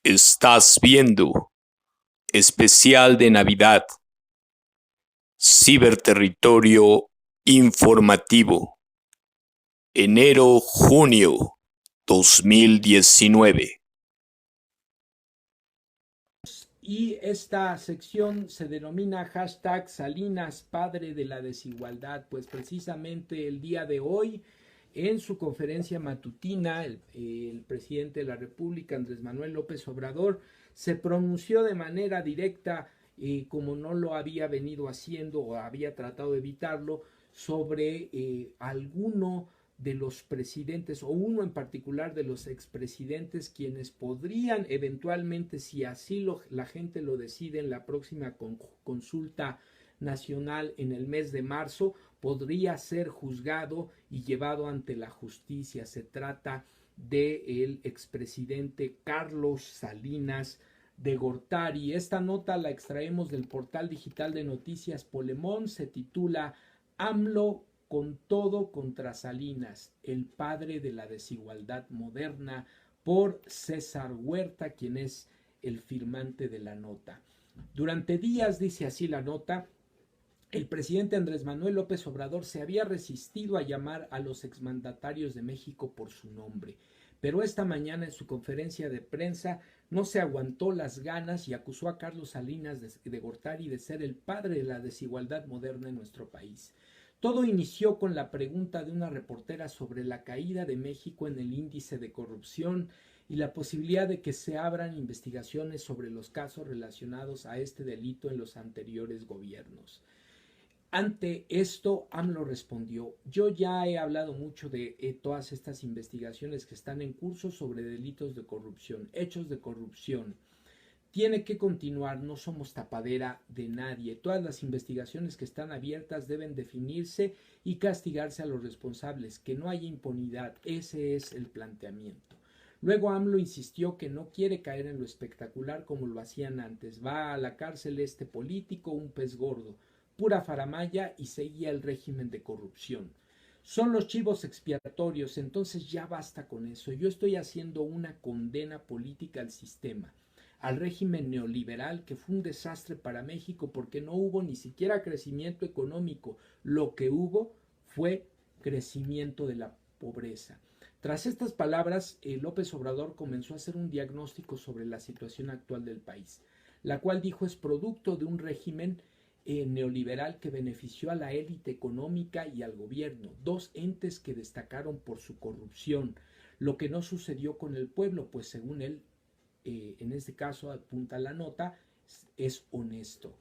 Estás viendo especial de Navidad, Ciberterritorio Informativo, enero-junio 2019. Y esta sección se denomina hashtag Salinas, padre de la desigualdad, pues precisamente el día de hoy, en su conferencia matutina, el presidente de la República, Andrés Manuel López Obrador, se pronunció de manera directa, como no lo había venido haciendo o había tratado de evitarlo, sobre alguno de los presidentes o uno en particular de los expresidentes quienes podrían eventualmente, si así la gente lo decide en la próxima consulta nacional en el mes de marzo, podría ser juzgado y llevado ante la justicia. Se trata del expresidente Carlos Salinas de Gortari. Esta nota la extraemos del portal digital de noticias Polemón. Se titula AMLO con todo contra Salinas, el padre de la desigualdad moderna, por César Huerta, quien es el firmante de la nota. Durante días, dice así la nota, el presidente Andrés Manuel López Obrador se había resistido a llamar a los exmandatarios de México por su nombre, pero esta mañana en su conferencia de prensa no se aguantó las ganas y acusó a Carlos Salinas de Gortari de ser el padre de la desigualdad moderna en nuestro país. Todo inició con la pregunta de una reportera sobre la caída de México en el índice de corrupción y la posibilidad de que se abran investigaciones sobre los casos relacionados a este delito en los anteriores gobiernos. Ante esto, AMLO respondió: yo ya he hablado mucho de todas estas investigaciones que están en curso sobre delitos de corrupción, hechos de corrupción. Tiene que continuar, no somos tapadera de nadie. Todas las investigaciones que están abiertas deben definirse y castigarse a los responsables, que no haya impunidad. Ese es el planteamiento. Luego AMLO insistió que no quiere caer en lo espectacular como lo hacían antes. Va a la cárcel este político, un pez gordo, pura faramalla, y seguía el régimen de corrupción. Son los chivos expiatorios, entonces ya basta con eso. Yo estoy haciendo una condena política al sistema, al régimen neoliberal, que fue un desastre para México porque no hubo ni siquiera crecimiento económico. Lo que hubo fue crecimiento de la pobreza. Tras estas palabras, López Obrador comenzó a hacer un diagnóstico sobre la situación actual del país, la cual dijo es producto de un régimen neoliberal que benefició a la élite económica y al gobierno, dos entes que destacaron por su corrupción, lo que no sucedió con el pueblo, pues según él, en este caso apunta la nota, es honesto.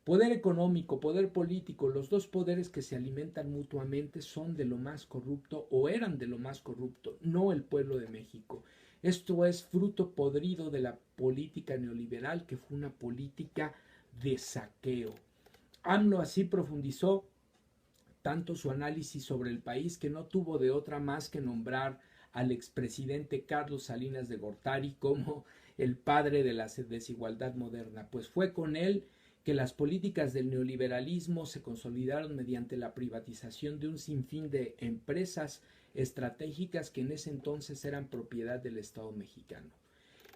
Poder económico, poder político, los dos poderes que se alimentan mutuamente son de lo más corrupto o eran de lo más corrupto, no el pueblo de México. Esto es fruto podrido de la política neoliberal, que fue una política de saqueo. AMLO así profundizó tanto su análisis sobre el país que no tuvo de otra más que nombrar al expresidente Carlos Salinas de Gortari como el padre de la desigualdad moderna, pues fue con él que las políticas del neoliberalismo se consolidaron mediante la privatización de un sinfín de empresas estratégicas que en ese entonces eran propiedad del Estado mexicano.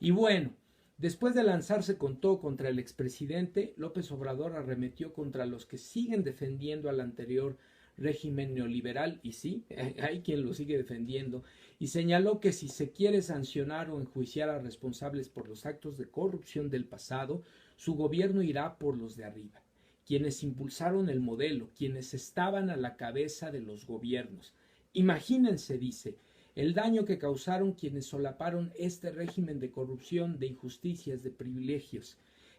Y bueno, después de lanzarse con todo contra el expresidente, López Obrador arremetió contra los que siguen defendiendo al anterior régimen neoliberal, y sí, hay quien lo sigue defendiendo, y señaló que si se quiere sancionar o enjuiciar a responsables por los actos de corrupción del pasado, su gobierno irá por los de arriba, quienes impulsaron el modelo, quienes estaban a la cabeza de los gobiernos. Imagínense, dice, el daño que causaron quienes solaparon este régimen de corrupción, de injusticias, de privilegios.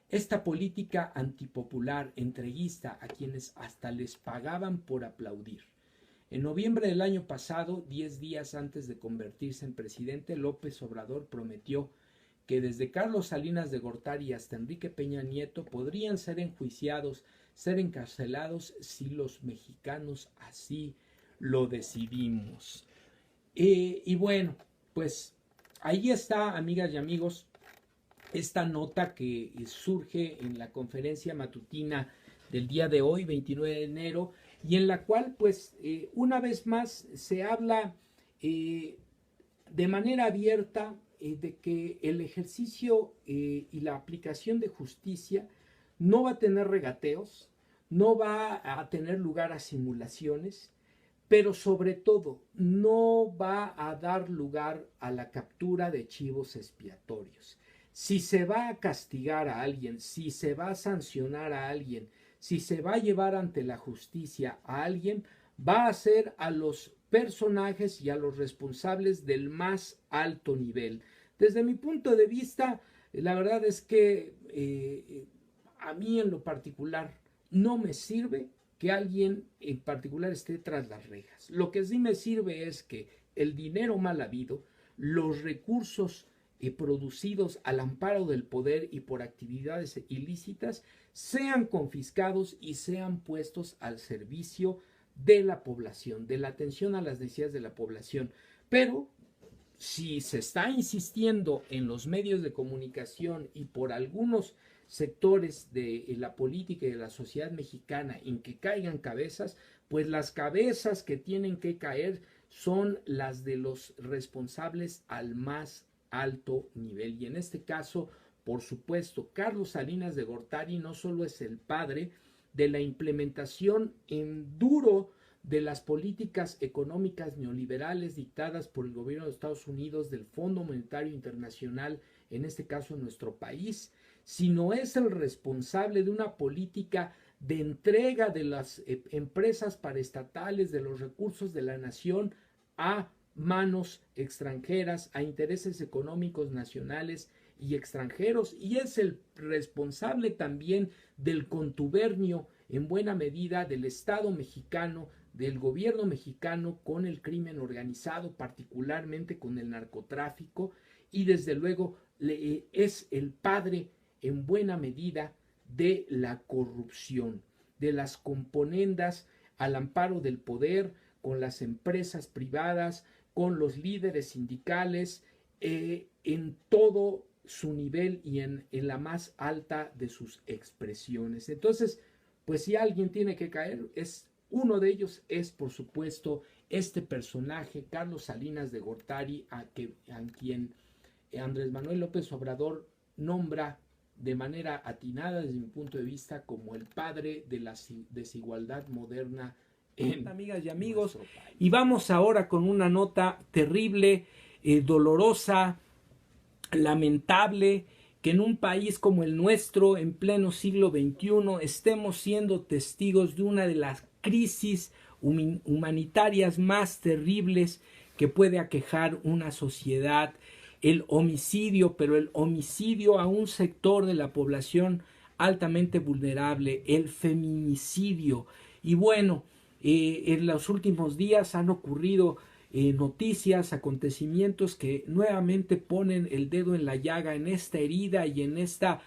Esta política antipopular, entreguista, a quienes hasta les pagaban por aplaudir. En noviembre del año pasado, 10 días antes de convertirse en presidente, López Obrador prometió que desde Carlos Salinas de Gortari hasta Enrique Peña Nieto podrían ser enjuiciados, ser encarcelados si los mexicanos así lo decidimos. Y bueno, pues ahí está, amigas y amigos, esta nota que surge en la conferencia matutina del día de hoy, 29 de enero, y en la cual pues una vez más se habla de manera abierta de que el ejercicio y la aplicación de justicia no va a tener regateos, no va a tener lugar a simulaciones, pero sobre todo no va a dar lugar a la captura de chivos expiatorios. Si se va a castigar a alguien, si se va a sancionar a alguien, si se va a llevar ante la justicia a alguien, va a ser a los personajes y a los responsables del más alto nivel. Desde mi punto de vista, la verdad es que a mí en lo particular no me sirve que alguien en particular esté tras las rejas. Lo que sí me sirve es que el dinero mal habido, los recursos producidos al amparo del poder y por actividades ilícitas sean confiscados y sean puestos al servicio de la población, de la atención a las necesidades de la población. Pero si se está insistiendo en los medios de comunicación y por algunos sectores de la política y de la sociedad mexicana en que caigan cabezas, pues las cabezas que tienen que caer son las de los responsables al más alto nivel. Y en este caso, por supuesto, Carlos Salinas de Gortari no solo es el padre de la implementación en duro de las políticas económicas neoliberales dictadas por el gobierno de Estados Unidos, del Fondo Monetario Internacional, en este caso en nuestro país, sino es el responsable de una política de entrega de las empresas paraestatales, de los recursos de la nación a manos extranjeras, a intereses económicos nacionales y extranjeros, y es el responsable también del contubernio en buena medida del Estado mexicano, del gobierno mexicano con el crimen organizado, particularmente con el narcotráfico, y desde luego es el padre en buena medida de la corrupción, de las componendas al amparo del poder con las empresas privadas, con los líderes sindicales, en todo su nivel y en la más alta de sus expresiones. Entonces, pues si alguien tiene que caer, uno de ellos es, por supuesto, este personaje, Carlos Salinas de Gortari, a quien Andrés Manuel López Obrador nombra de manera atinada, desde mi punto de vista, como el padre de la desigualdad moderna en amigas y amigos. Y vamos ahora con una nota terrible, dolorosa, lamentable, que en un país como el nuestro, en pleno siglo XXI, estemos siendo testigos de una de las crisis humanitarias más terribles que puede aquejar una sociedad, el homicidio, pero el homicidio a un sector de la población altamente vulnerable, el feminicidio. Y bueno, en los últimos días han ocurrido noticias, acontecimientos que nuevamente ponen el dedo en la llaga, en esta herida y en esta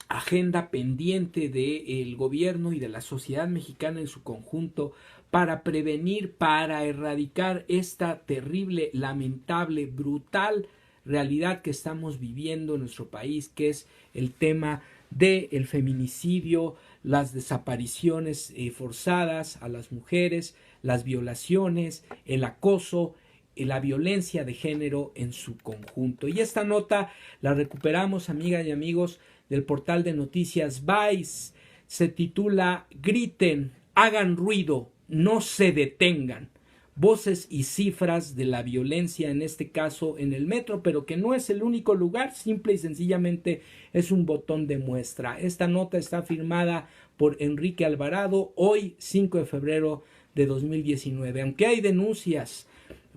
agenda pendiente del gobierno y de la sociedad mexicana en su conjunto para prevenir, para erradicar esta terrible, lamentable, brutal realidad que estamos viviendo en nuestro país, que es el tema del feminicidio, las desapariciones forzadas a las mujeres, las violaciones, el acoso, la violencia de género en su conjunto. Y esta nota la recuperamos, amigas y amigos, del portal de noticias Vice. Se titula Griten, hagan ruido, no se detengan. Voces y cifras de la violencia, en este caso en el metro, pero que no es el único lugar, simple y sencillamente es un botón de muestra. Esta nota está firmada por Enrique Alvarado, hoy 5 de febrero de 2019. Aunque hay denuncias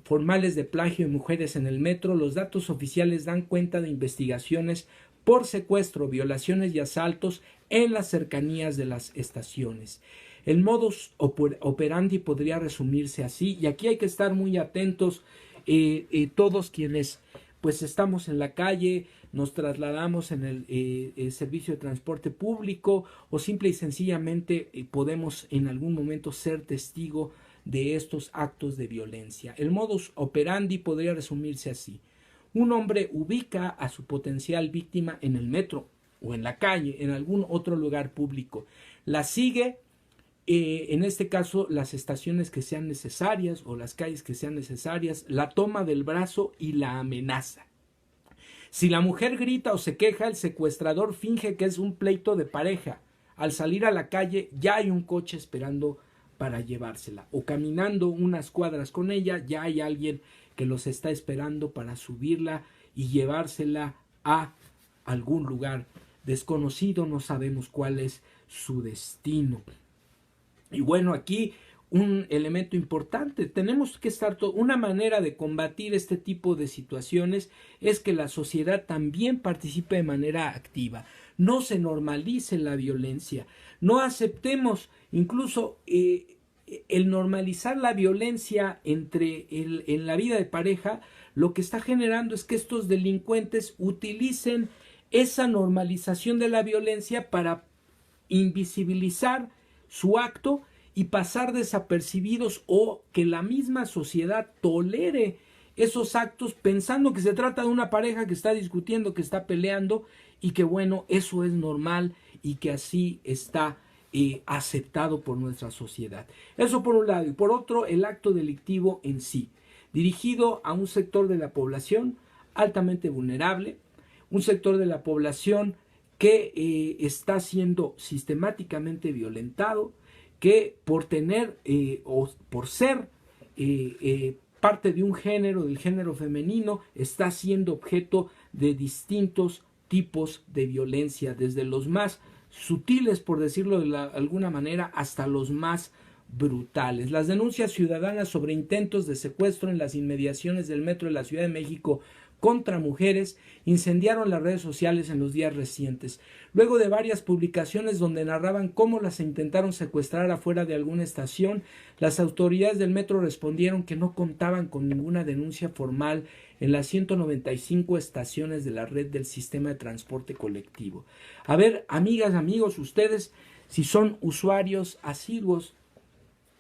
formales de plagio de mujeres en el metro, los datos oficiales dan cuenta de investigaciones por secuestro, violaciones y asaltos en las cercanías de las estaciones. El modus operandi podría resumirse así, y aquí hay que estar muy atentos, todos quienes pues estamos en la calle, nos trasladamos en el servicio de transporte público o simple y sencillamente podemos en algún momento ser testigo de estos actos de violencia. El modus operandi podría resumirse así: un hombre ubica a su potencial víctima en el metro o en la calle, en algún otro lugar público, la sigue en este caso las estaciones que sean necesarias o las calles que sean necesarias, la toma del brazo y la amenaza. Si la mujer grita o se queja, el secuestrador finge que es un pleito de pareja. Al salir a la calle ya hay un coche esperando para llevársela, o caminando unas cuadras con ella ya hay alguien que los está esperando para subirla y llevársela a algún lugar desconocido, no sabemos cuál es su destino. Y bueno, aquí un elemento importante, tenemos que estar, una manera de combatir este tipo de situaciones es que la sociedad también participe de manera activa, no se normalice la violencia, no aceptemos incluso el normalizar la violencia en la vida de pareja, lo que está generando es que estos delincuentes utilicen esa normalización de la violencia para invisibilizar su acto y pasar desapercibidos, o que la misma sociedad tolere esos actos pensando que se trata de una pareja que está discutiendo, que está peleando, y que bueno, eso es normal y que así está aceptado por nuestra sociedad. Eso por un lado. Y por otro, el acto delictivo en sí, dirigido a un sector de la población altamente vulnerable, un sector de la población que está siendo sistemáticamente violentado, que por tener o por ser parte de un género, del género femenino, está siendo objeto de distintos tipos de violencia, desde los más sutiles, por decirlo de alguna manera, hasta los más brutales. Las denuncias ciudadanas sobre intentos de secuestro en las inmediaciones del metro de la Ciudad de México contra mujeres incendiaron las redes sociales en los días recientes, luego de varias publicaciones donde narraban cómo las intentaron secuestrar afuera de alguna estación. Las autoridades del metro respondieron que no contaban con ninguna denuncia formal en las 195 estaciones de la red del sistema de transporte colectivo. A ver, amigas, amigos, ustedes, si son usuarios asiduos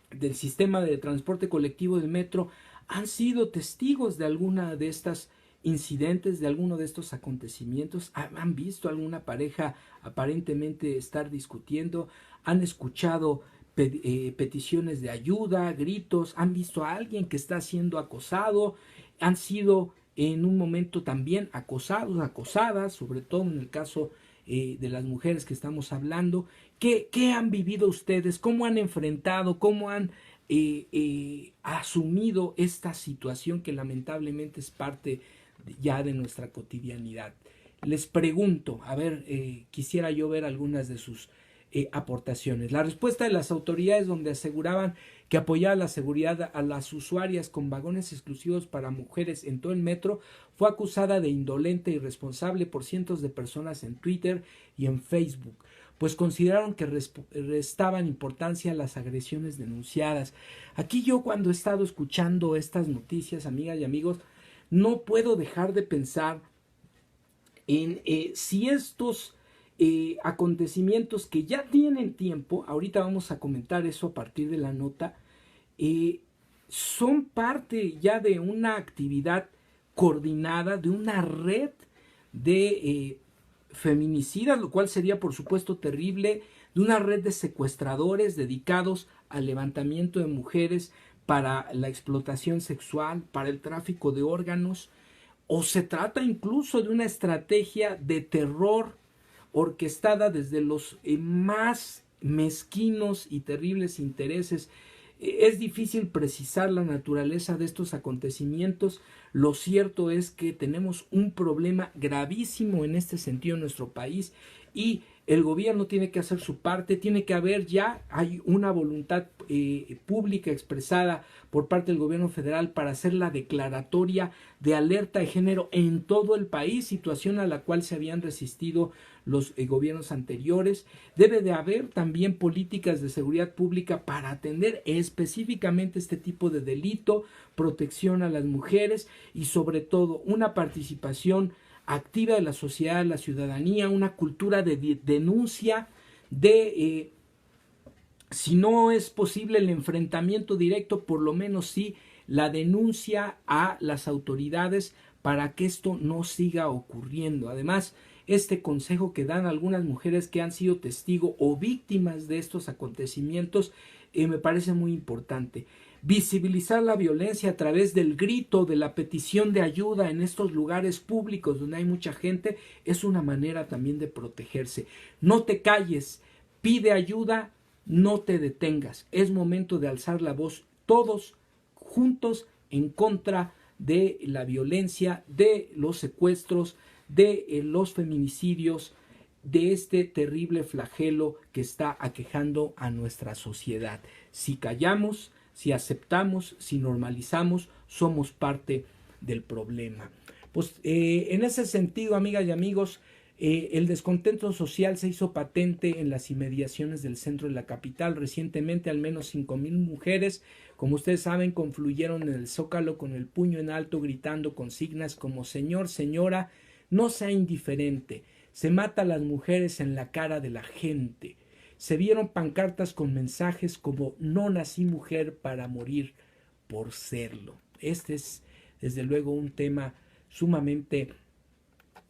del sistema de transporte colectivo del metro, han sido testigos de alguna de estas incidentes, de alguno de estos acontecimientos, han visto alguna pareja aparentemente estar discutiendo, han escuchado peticiones de ayuda, gritos, han visto a alguien que está siendo acosado, han sido en un momento también acosados, acosadas, sobre todo en el caso de las mujeres que estamos hablando. ¿Qué han vivido ustedes? ¿Cómo han enfrentado? ¿Cómo han asumido esta situación que lamentablemente es parte ya de nuestra cotidianidad? Les pregunto, a ver, quisiera yo ver algunas de sus aportaciones. La respuesta de las autoridades, donde aseguraban que apoyaba la seguridad a las usuarias con vagones exclusivos para mujeres en todo el metro, fue acusada de indolente e irresponsable por cientos de personas en Twitter y en Facebook, pues consideraron que restaban importancia a las agresiones denunciadas. Aquí yo, cuando he estado escuchando estas noticias, amigas y amigos, no puedo dejar de pensar en si estos acontecimientos que ya tienen tiempo, ahorita vamos a comentar eso a partir de la nota, son parte ya de una actividad coordinada, de una red de feminicidas, lo cual sería por supuesto terrible, de una red de secuestradores dedicados al levantamiento de mujeres para la explotación sexual, para el tráfico de órganos, o se trata incluso de una estrategia de terror orquestada desde los más mezquinos y terribles intereses. Es difícil precisar la naturaleza de estos acontecimientos. Lo cierto es que tenemos un problema gravísimo en este sentido en nuestro país, y el gobierno tiene que hacer su parte. Tiene que haber, ya hay una voluntad pública expresada por parte del gobierno federal para hacer la declaratoria de alerta de género en todo el país, situación a la cual se habían resistido los gobiernos anteriores. Debe de haber también políticas de seguridad pública para atender específicamente este tipo de delito, protección a las mujeres y sobre todo una participación activa de la sociedad, de la ciudadanía, una cultura de denuncia, de si no es posible el enfrentamiento directo, por lo menos sí la denuncia a las autoridades para que esto no siga ocurriendo. Además, este consejo que dan algunas mujeres que han sido testigo o víctimas de estos acontecimientos me parece muy importante. Visibilizar la violencia a través del grito, de la petición de ayuda en estos lugares públicos donde hay mucha gente, es una manera también de protegerse. No te calles, pide ayuda, no te detengas. Es momento de alzar la voz todos juntos en contra de la violencia, de los secuestros, de los feminicidios, de este terrible flagelo que está aquejando a nuestra sociedad. Si callamos, si aceptamos, si normalizamos, somos parte del problema. Pues en ese sentido, amigas y amigos, el descontento social se hizo patente en las inmediaciones del centro de la capital. Recientemente, al menos 5,000 mujeres, como ustedes saben, confluyeron en el Zócalo con el puño en alto, gritando consignas como: señor, señora, no sea indiferente, se mata a las mujeres en la cara de la gente. Se vieron pancartas con mensajes como: no nací mujer para morir por serlo. Este es, desde luego, un tema sumamente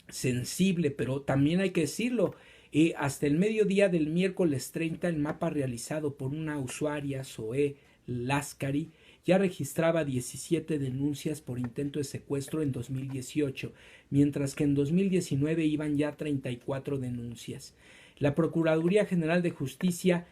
sensible, pero también hay que decirlo, hasta el mediodía del miércoles 30, el mapa realizado por una usuaria, Zoe Lascari, ya registraba 17 denuncias por intento de secuestro en 2018, mientras que en 2019 iban ya 34 denuncias. La Procuraduría General de Justicia,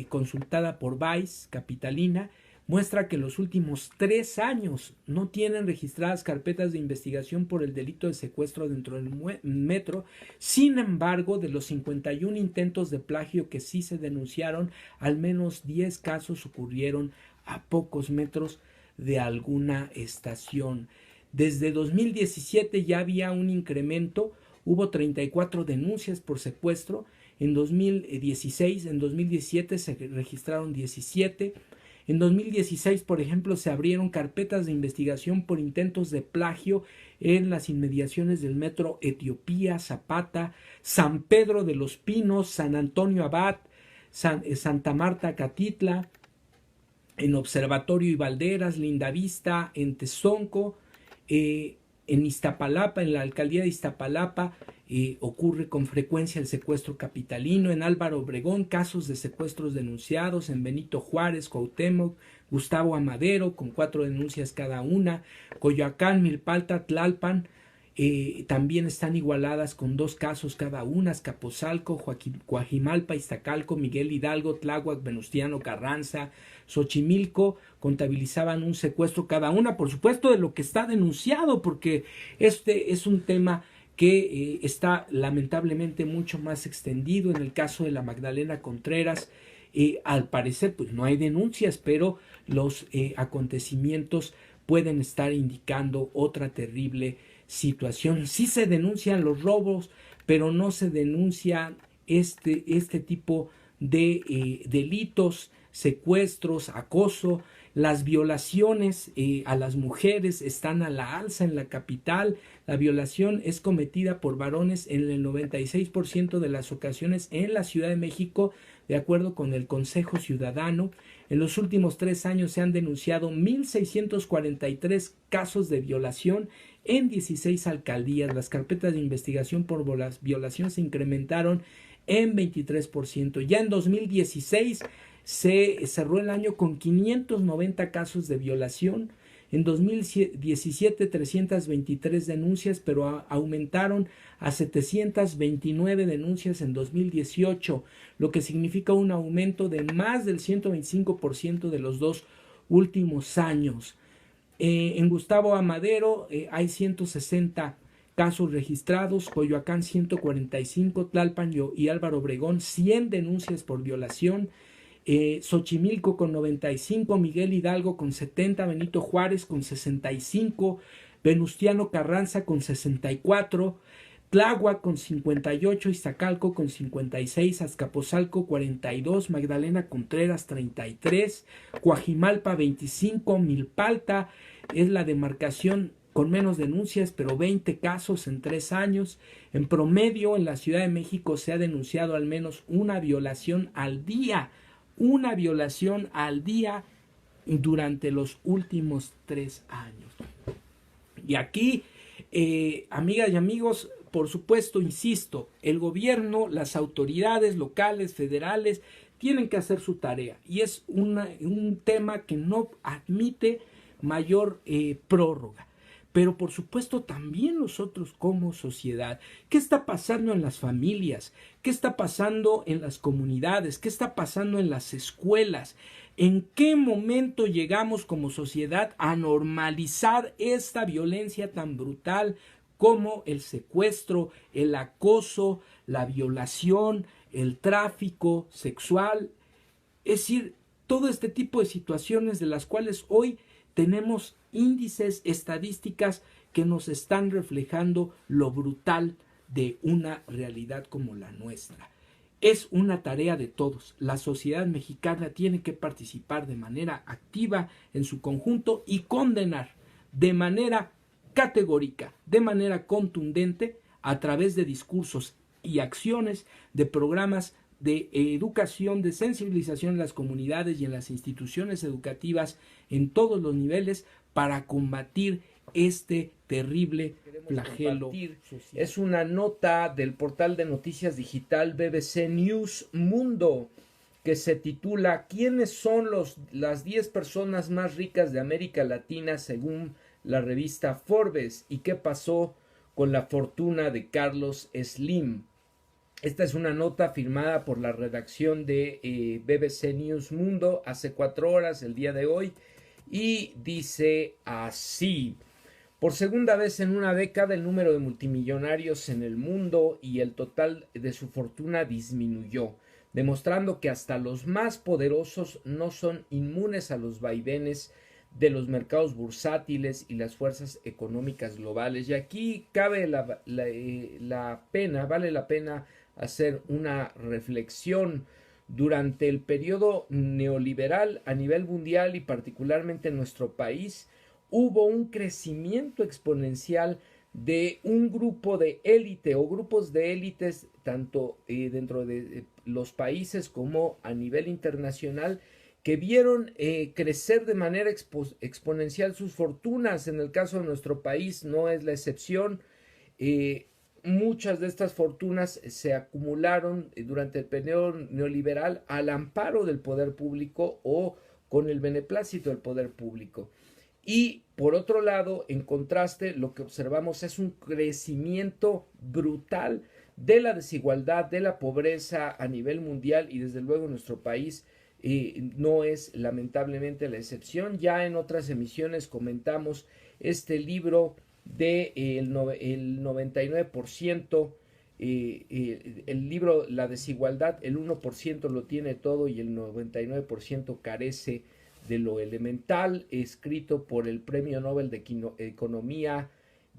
consultada por Vice Capitalina, muestra que en los últimos 3 años no tienen registradas carpetas de investigación por el delito de secuestro dentro del metro. Sin embargo, de los 51 intentos de plagio que sí se denunciaron, al menos 10 casos ocurrieron a pocos metros de alguna estación. Desde 2017 ya había un incremento, hubo 34 denuncias por secuestro. En 2016, en 2017 se registraron 17. En 2016, por ejemplo, se abrieron carpetas de investigación por intentos de plagio en las inmediaciones del metro Etiopía, Zapata, San Pedro de los Pinos, San Antonio Abad, Santa Marta Catitla, en Observatorio y Valderas, Lindavista, en Tezonco, en Iztapalapa, en la alcaldía de Iztapalapa, ocurre con frecuencia el secuestro capitalino. En Álvaro Obregón, casos de secuestros denunciados. En Benito Juárez, Cuauhtémoc, Gustavo Amadero, con 4 denuncias cada una. Coyoacán, Milpalta, Tlalpan, también están igualadas con 2 casos cada una. Azcapotzalco, Coajimalpa, Iztacalco, Miguel Hidalgo, Tláhuac, Venustiano Carranza, Xochimilco contabilizaban un secuestro cada una, por supuesto, de lo que está denunciado, porque este es un tema que está lamentablemente mucho más extendido. En el caso de la Magdalena Contreras, al parecer pues no hay denuncias, pero los acontecimientos pueden estar indicando otra terrible situación. Sí se denuncian los robos, pero no se denuncia este tipo de delitos, secuestros, acoso. Las violaciones a las mujeres están a la alza en la capital. La violación es cometida por varones en el 96% de las ocasiones en la Ciudad de México, de acuerdo con el Consejo Ciudadano. En los últimos 3 años se han denunciado 1,643 casos de violación en 16 alcaldías. Las carpetas de investigación por violación se incrementaron en 23%. Ya en 2016 se cerró el año con 590 casos de violación. En 2017 323 denuncias, pero aumentaron a 729 denuncias en 2018, lo que significa un aumento de más del 125% de los 2 últimos años. En Gustavo Amadero hay 160 casos registrados, Coyoacán 145, Tlalpan y Álvaro Obregón 100 denuncias por violación, Xochimilco con 95, Miguel Hidalgo con 70, Benito Juárez con 65, Venustiano Carranza con 64, Tláhuac con 58, Iztacalco con 56, Azcapotzalco 42, Magdalena Contreras 33, Coajimalpa 25, Milpalta es la demarcación con menos denuncias, pero 20 casos en 3 años. En promedio, en la Ciudad de México se ha denunciado al menos una violación al día durante los últimos 3 años. Y aquí, amigas y amigos, por supuesto, insisto, el gobierno, las autoridades locales, federales, tienen que hacer su tarea y es un tema que no admite mayor prórroga. Pero por supuesto también nosotros como sociedad. ¿Qué está pasando en las familias? ¿Qué está pasando en las comunidades? ¿Qué está pasando en las escuelas? ¿En qué momento llegamos como sociedad a normalizar esta violencia tan brutal como el secuestro, el acoso, la violación, el tráfico sexual? Es decir, todo este tipo de situaciones de las cuales hoy tenemos índices, estadísticas que nos están reflejando lo brutal de una realidad como la nuestra. Es una tarea de todos. La sociedad mexicana tiene que participar de manera activa en su conjunto y condenar de manera categórica, de manera contundente, a través de discursos y acciones, de programas de educación, de sensibilización en las comunidades y en las instituciones educativas en todos los niveles para combatir este terrible flagelo social. Es una nota del portal de noticias digital BBC News Mundo que se titula ¿Quiénes son las 10 personas más ricas de América Latina según la revista Forbes? ¿Y qué pasó con la fortuna de Carlos Slim? Esta es una nota firmada por la redacción de BBC News Mundo hace 4 horas, el día de hoy, y dice así: por segunda vez en una década el número de multimillonarios en el mundo y el total de su fortuna disminuyó, demostrando que hasta los más poderosos no son inmunes a los vaivenes de los mercados bursátiles y las fuerzas económicas globales. Y aquí cabe vale la pena hacer una reflexión. Durante el periodo neoliberal a nivel mundial y particularmente en nuestro país, hubo un crecimiento exponencial de un grupo de élite o grupos de élites, tanto dentro de los países como a nivel internacional, que vieron crecer de manera exponencial sus fortunas. En el caso de nuestro país no es la excepción. Muchas de estas fortunas se acumularon durante el periodo neoliberal al amparo del poder público o con el beneplácito del poder público. Y por otro lado, en contraste, lo que observamos es un crecimiento brutal de la desigualdad, de la pobreza a nivel mundial y desde luego en nuestro país no es lamentablemente la excepción. Ya en otras emisiones comentamos este libro de el 99%, el libro La desigualdad, el 1% lo tiene todo y el 99% carece de lo elemental, escrito por el Premio Nobel de Economía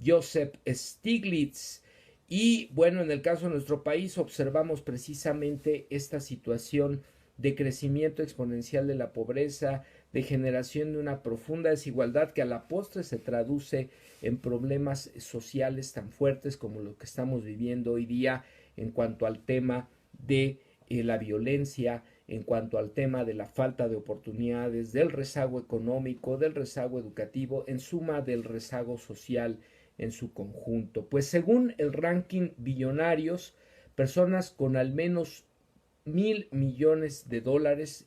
Joseph Stiglitz. Y bueno, en el caso de nuestro país observamos precisamente esta situación de crecimiento exponencial de la pobreza, de generación de una profunda desigualdad que a la postre se traduce en problemas sociales tan fuertes como lo que estamos viviendo hoy día en cuanto al tema de la violencia, en cuanto al tema de la falta de oportunidades, del rezago económico, del rezago educativo, en suma del rezago social en su conjunto. Pues según el ranking Billonarios, personas con al menos $1,000 millones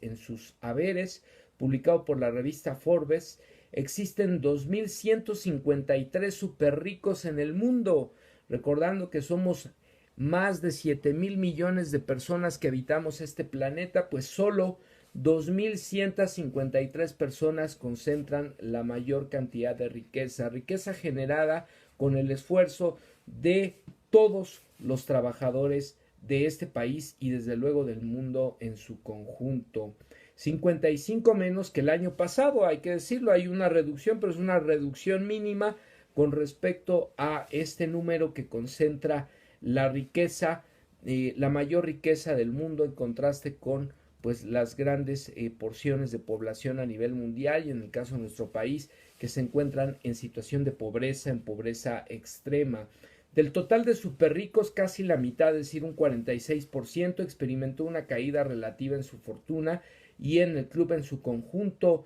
en sus haberes, publicado por la revista Forbes, existen 2.153 super ricos en el mundo, recordando que somos más de 7,000 millones de personas que habitamos este planeta, pues solo 2.153 personas concentran la mayor cantidad de riqueza generada con el esfuerzo de todos los trabajadores de este país y desde luego del mundo en su conjunto. 55 menos que el año pasado, hay que decirlo, hay una reducción, pero es una reducción mínima con respecto a este número que concentra la riqueza, la mayor riqueza del mundo en contraste con pues las grandes porciones de población a nivel mundial y en el caso de nuestro país que se encuentran en situación de pobreza, en pobreza extrema. Del total de super ricos, casi la mitad, es decir, un 46%, experimentó una caída relativa en su fortuna y en el club en su conjunto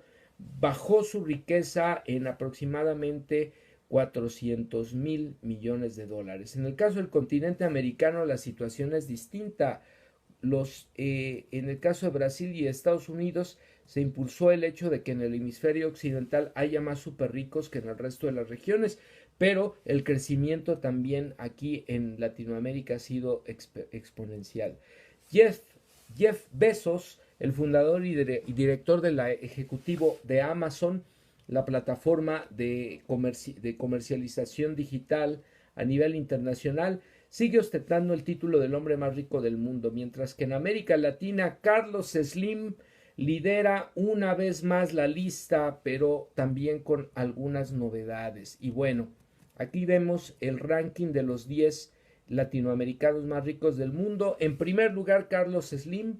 bajó su riqueza en aproximadamente 400.000 millones de dólares. En el caso del continente americano la situación es distinta. En el caso de Brasil y Estados Unidos se impulsó el hecho de que en el hemisferio occidental haya más súper ricos que en el resto de las regiones, pero el crecimiento también aquí en Latinoamérica ha sido exponencial. Jeff Bezos, el fundador y director del ejecutivo de Amazon, la plataforma de comercialización digital a nivel internacional, sigue ostentando el título del hombre más rico del mundo, mientras que en América Latina Carlos Slim lidera una vez más la lista, pero también con algunas novedades. Y bueno, aquí vemos el ranking de los 10 latinoamericanos más ricos del mundo. En primer lugar, Carlos Slim,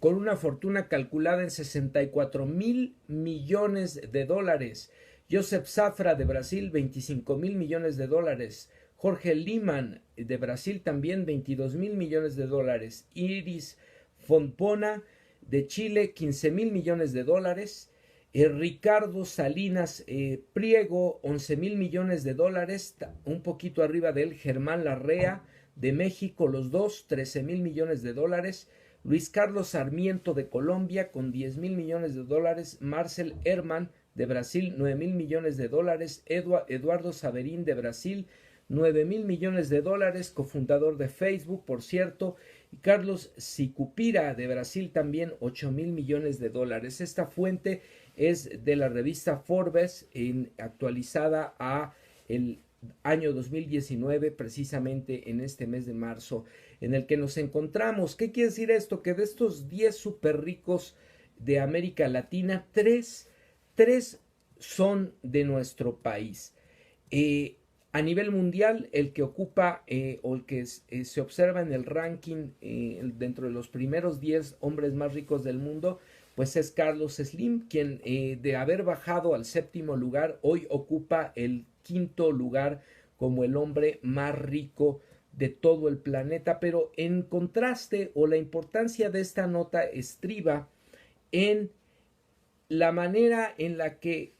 con una fortuna calculada en 64.000 millones de dólares. Joseph Safra de Brasil, 25.000 millones de dólares. Jorge Liman de Brasil también 22.000 millones de dólares. Iris Fontpona de Chile 15.000 millones de dólares. Ricardo Salinas Priego 11.000 millones de dólares, un poquito arriba de él. Germán Larrea de México, los dos 13.000 millones de dólares. Luis Carlos Sarmiento de Colombia con 10.000 millones de dólares. Marcel Herman de Brasil 9.000 millones de dólares. Eduardo Saverín de Brasil 9.000 millones de dólares, cofundador de Facebook, por cierto. Y Carlos Sicupira de Brasil también 8.000 millones de dólares. Esta fuente es de la revista Forbes, actualizada a el año 2019, precisamente en este mes de marzo, en el que nos encontramos. ¿Qué quiere decir esto? Que de estos 10 súper ricos de América Latina, tres son de nuestro país. A nivel mundial, el que ocupa o el que se observa en el ranking dentro de los primeros 10 hombres más ricos del mundo, pues es Carlos Slim, quien de haber bajado al 7º lugar, hoy ocupa el 5º lugar como el hombre más rico de todo el planeta. Pero en contraste, o la importancia de esta nota estriba en la manera en la que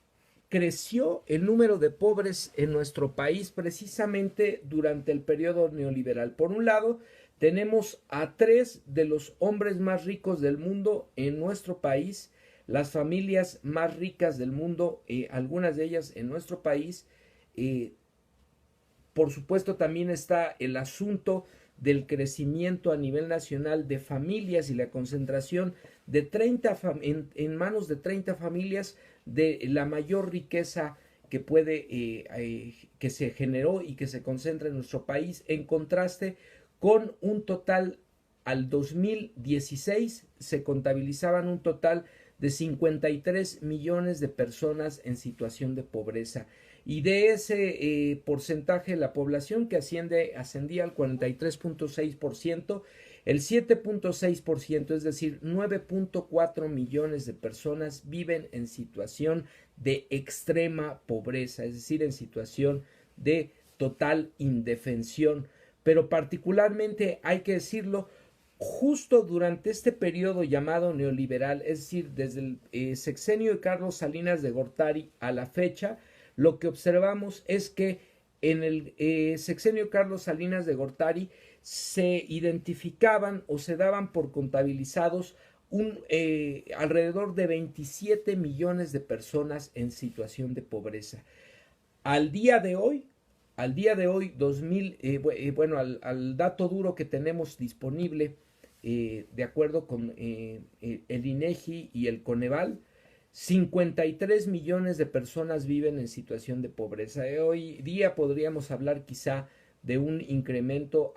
creció el número de pobres en nuestro país precisamente durante el periodo neoliberal. Por un lado, tenemos a 3 de los hombres más ricos del mundo en nuestro país, las familias más ricas del mundo, algunas de ellas en nuestro país. Por supuesto, también está el asunto del crecimiento a nivel nacional de familias y la concentración de 30 en manos de 30 familias de la mayor riqueza que que se generó y que se concentra en nuestro país, en contraste con un total. Al 2016 se contabilizaban un total de 53 millones de personas en situación de pobreza, y de ese porcentaje de la población que ascendía al 43.6%, el 7.6%, es decir, 9.4 millones de personas viven en situación de extrema pobreza, es decir, en situación de total indefensión. Pero particularmente, hay que decirlo, justo durante este periodo llamado neoliberal, es decir, desde el sexenio de Carlos Salinas de Gortari a la fecha, lo que observamos es que en el sexenio de Carlos Salinas de Gortari se identificaban o se daban por contabilizados alrededor de 27 millones de personas en situación de pobreza. Al día de hoy, 2000, al dato duro que tenemos disponible, de acuerdo con el INEGI y el Coneval, 53 millones de personas viven en situación de pobreza. Hoy día podríamos hablar quizá de un incremento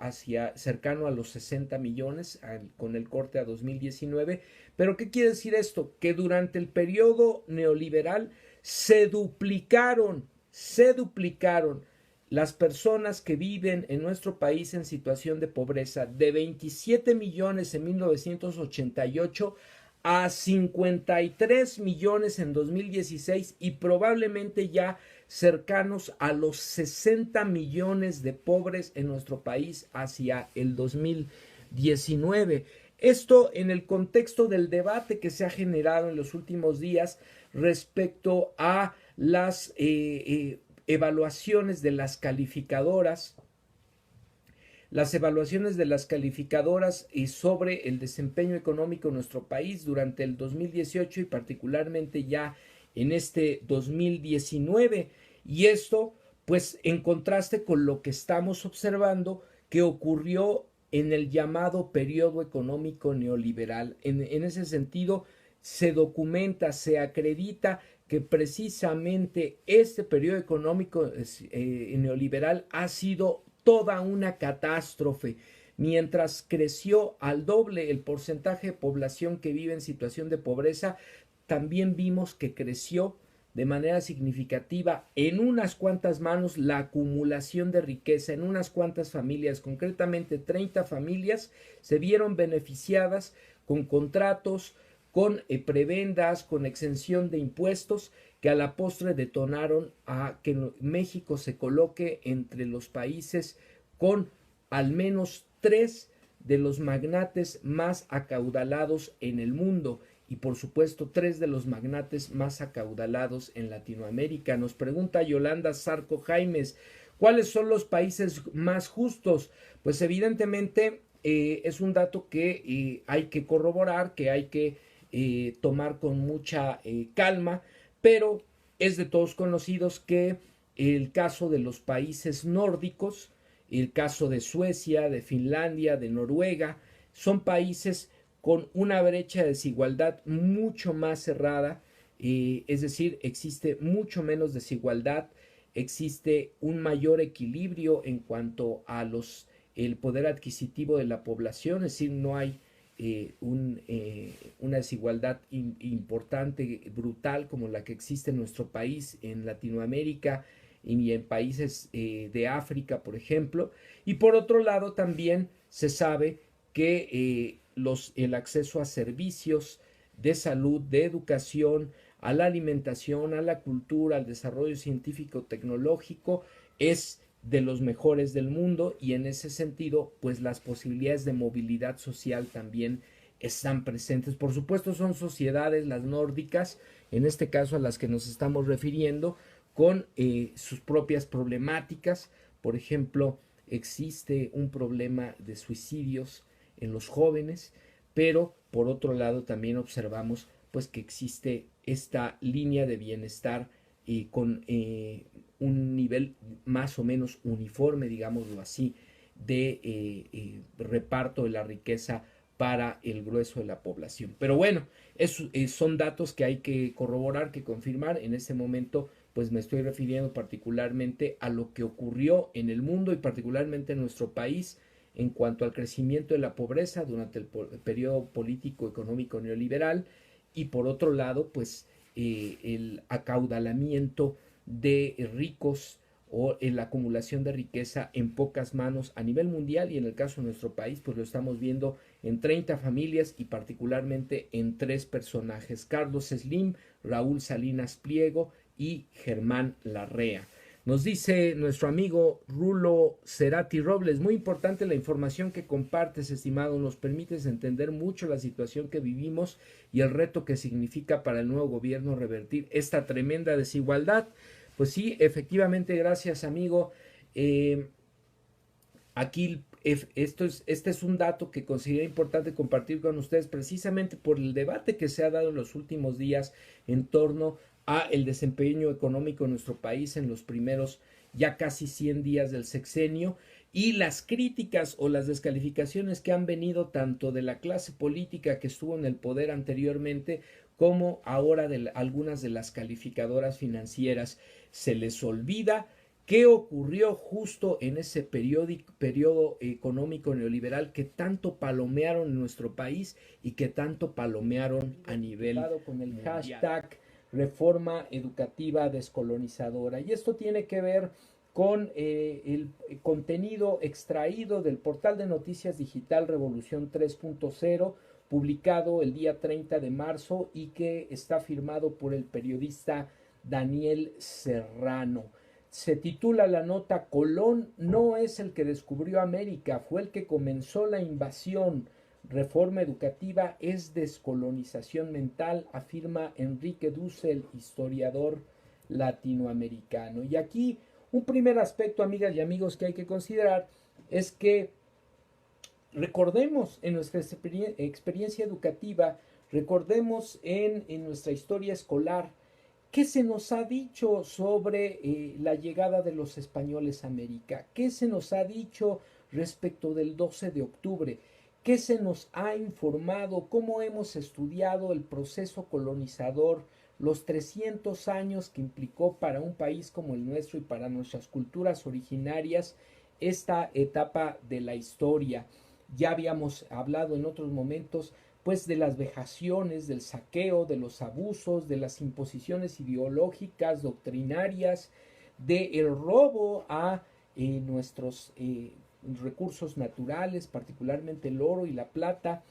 cercano a los 60 millones con el corte a 2019. Pero ¿qué quiere decir esto? Que durante el periodo neoliberal se duplicaron las personas que viven en nuestro país en situación de pobreza, de 27 millones en 1988 a 53 millones en 2016, y probablemente ya cercanos a los 60 millones de pobres en nuestro país hacia el 2019. Esto en el contexto del debate que se ha generado en los últimos días respecto a las evaluaciones de las calificadoras. Las evaluaciones de las calificadoras sobre el desempeño económico en nuestro país durante el 2018 y particularmente ya en este 2019. Y esto, pues, en contraste con lo que estamos observando que ocurrió en el llamado periodo económico neoliberal. En ese sentido, se documenta, se acredita que precisamente este periodo económico neoliberal ha sido toda una catástrofe. Mientras creció al doble el porcentaje de población que vive en situación de pobreza, también vimos que creció de manera significativa en unas cuantas manos la acumulación de riqueza, en unas cuantas familias, concretamente 30 familias, se vieron beneficiadas con contratos, con prebendas, con exención de impuestos, que a la postre detonaron a que México se coloque entre los países con al menos 3 de los magnates más acaudalados en el mundo y por supuesto 3 de los magnates más acaudalados en Latinoamérica. Nos pregunta Yolanda Zarco Jaimes, ¿cuáles son los países más justos? Pues evidentemente es un dato que hay que corroborar, que hay que tomar con mucha calma, pero es de todos conocidos que el caso de los países nórdicos, el caso de Suecia, de Finlandia, de Noruega, son países con una brecha de desigualdad mucho más cerrada, es decir, existe mucho menos desigualdad, existe un mayor equilibrio en cuanto a el poder adquisitivo de la población, es decir, no hay una desigualdad importante, brutal, como la que existe en nuestro país, en Latinoamérica y en países de África, por ejemplo. Y por otro lado, también se sabe que el acceso a servicios de salud, de educación, a la alimentación, a la cultura, al desarrollo científico-tecnológico es de los mejores del mundo y en ese sentido pues las posibilidades de movilidad social también están presentes. Por supuesto son sociedades, las nórdicas, en este caso a las que nos estamos refiriendo, con sus propias problemáticas. Por ejemplo, existe un problema de suicidios en los jóvenes, pero por otro lado también observamos pues que existe esta línea de bienestar con un nivel más o menos uniforme, digámoslo así, de reparto de la riqueza para el grueso de la población. Pero bueno, son datos que hay que corroborar, que confirmar. En este momento, pues me estoy refiriendo particularmente a lo que ocurrió en el mundo y particularmente en nuestro país en cuanto al crecimiento de la pobreza durante el periodo político económico neoliberal y por otro lado, pues el acaudalamiento de ricos o la acumulación de riqueza en pocas manos a nivel mundial y en el caso de nuestro país pues lo estamos viendo en 30 familias y particularmente en 3 personajes, Carlos Slim, Raúl Salinas Pliego y Germán Larrea. Nos dice nuestro amigo Rulo Cerati Robles, muy importante la información que compartes, estimado, nos permites entender mucho la situación que vivimos y el reto que significa para el nuevo gobierno revertir esta tremenda desigualdad. Pues sí, efectivamente, gracias amigo. Aquí este es un dato que considero importante compartir con ustedes precisamente por el debate que se ha dado en los últimos días en torno a el desempeño económico en nuestro país en los primeros ya casi 100 días del sexenio y las críticas o las descalificaciones que han venido tanto de la clase política que estuvo en el poder anteriormente como ahora de algunas de las calificadoras financieras. Se les olvida qué ocurrió justo en ese periodo económico neoliberal que tanto palomearon en nuestro país y que tanto palomearon a nivel con el hashtag reforma educativa descolonizadora. Y esto tiene que ver con el contenido extraído del portal de noticias digital Revolución 3.0, publicado el día 30 de marzo y que está firmado por el periodista Daniel Serrano. Se titula la nota: Colón no es el que descubrió América, fue el que comenzó la invasión. Reforma educativa es descolonización mental, afirma Enrique Dussel, historiador latinoamericano. Y aquí un primer aspecto, amigas y amigos, que hay que considerar es que recordemos en nuestra experiencia educativa, recordemos en nuestra historia escolar, ¿qué se nos ha dicho sobre la llegada de los españoles a América? ¿Qué se nos ha dicho respecto del 12 de octubre? ¿Qué se nos ha informado? ¿Cómo hemos estudiado el proceso colonizador, los 300 años que implicó para un país como el nuestro y para nuestras culturas originarias esta etapa de la historia? Ya habíamos hablado en otros momentos pues de las vejaciones, del saqueo, de los abusos, de las imposiciones ideológicas, doctrinarias, del robo a nuestros recursos naturales, particularmente el oro y la plata.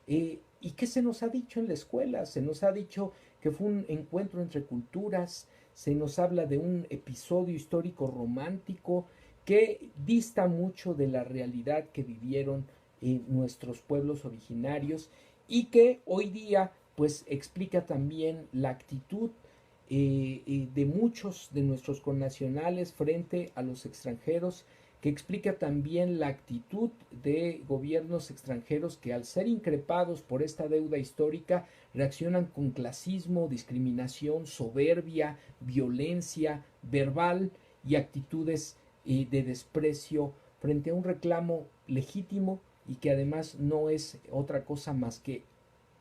¿Y qué se nos ha dicho en la escuela? Se nos ha dicho que fue un encuentro entre culturas, se nos habla de un episodio histórico romántico que dista mucho de la realidad que vivieron nuestros pueblos originarios y que hoy día pues explica también la actitud de muchos de nuestros connacionales frente a los extranjeros, que explica también la actitud de gobiernos extranjeros que al ser increpados por esta deuda histórica reaccionan con clasismo, discriminación, soberbia, violencia verbal y actitudes de desprecio frente a un reclamo legítimo y que además no es otra cosa más que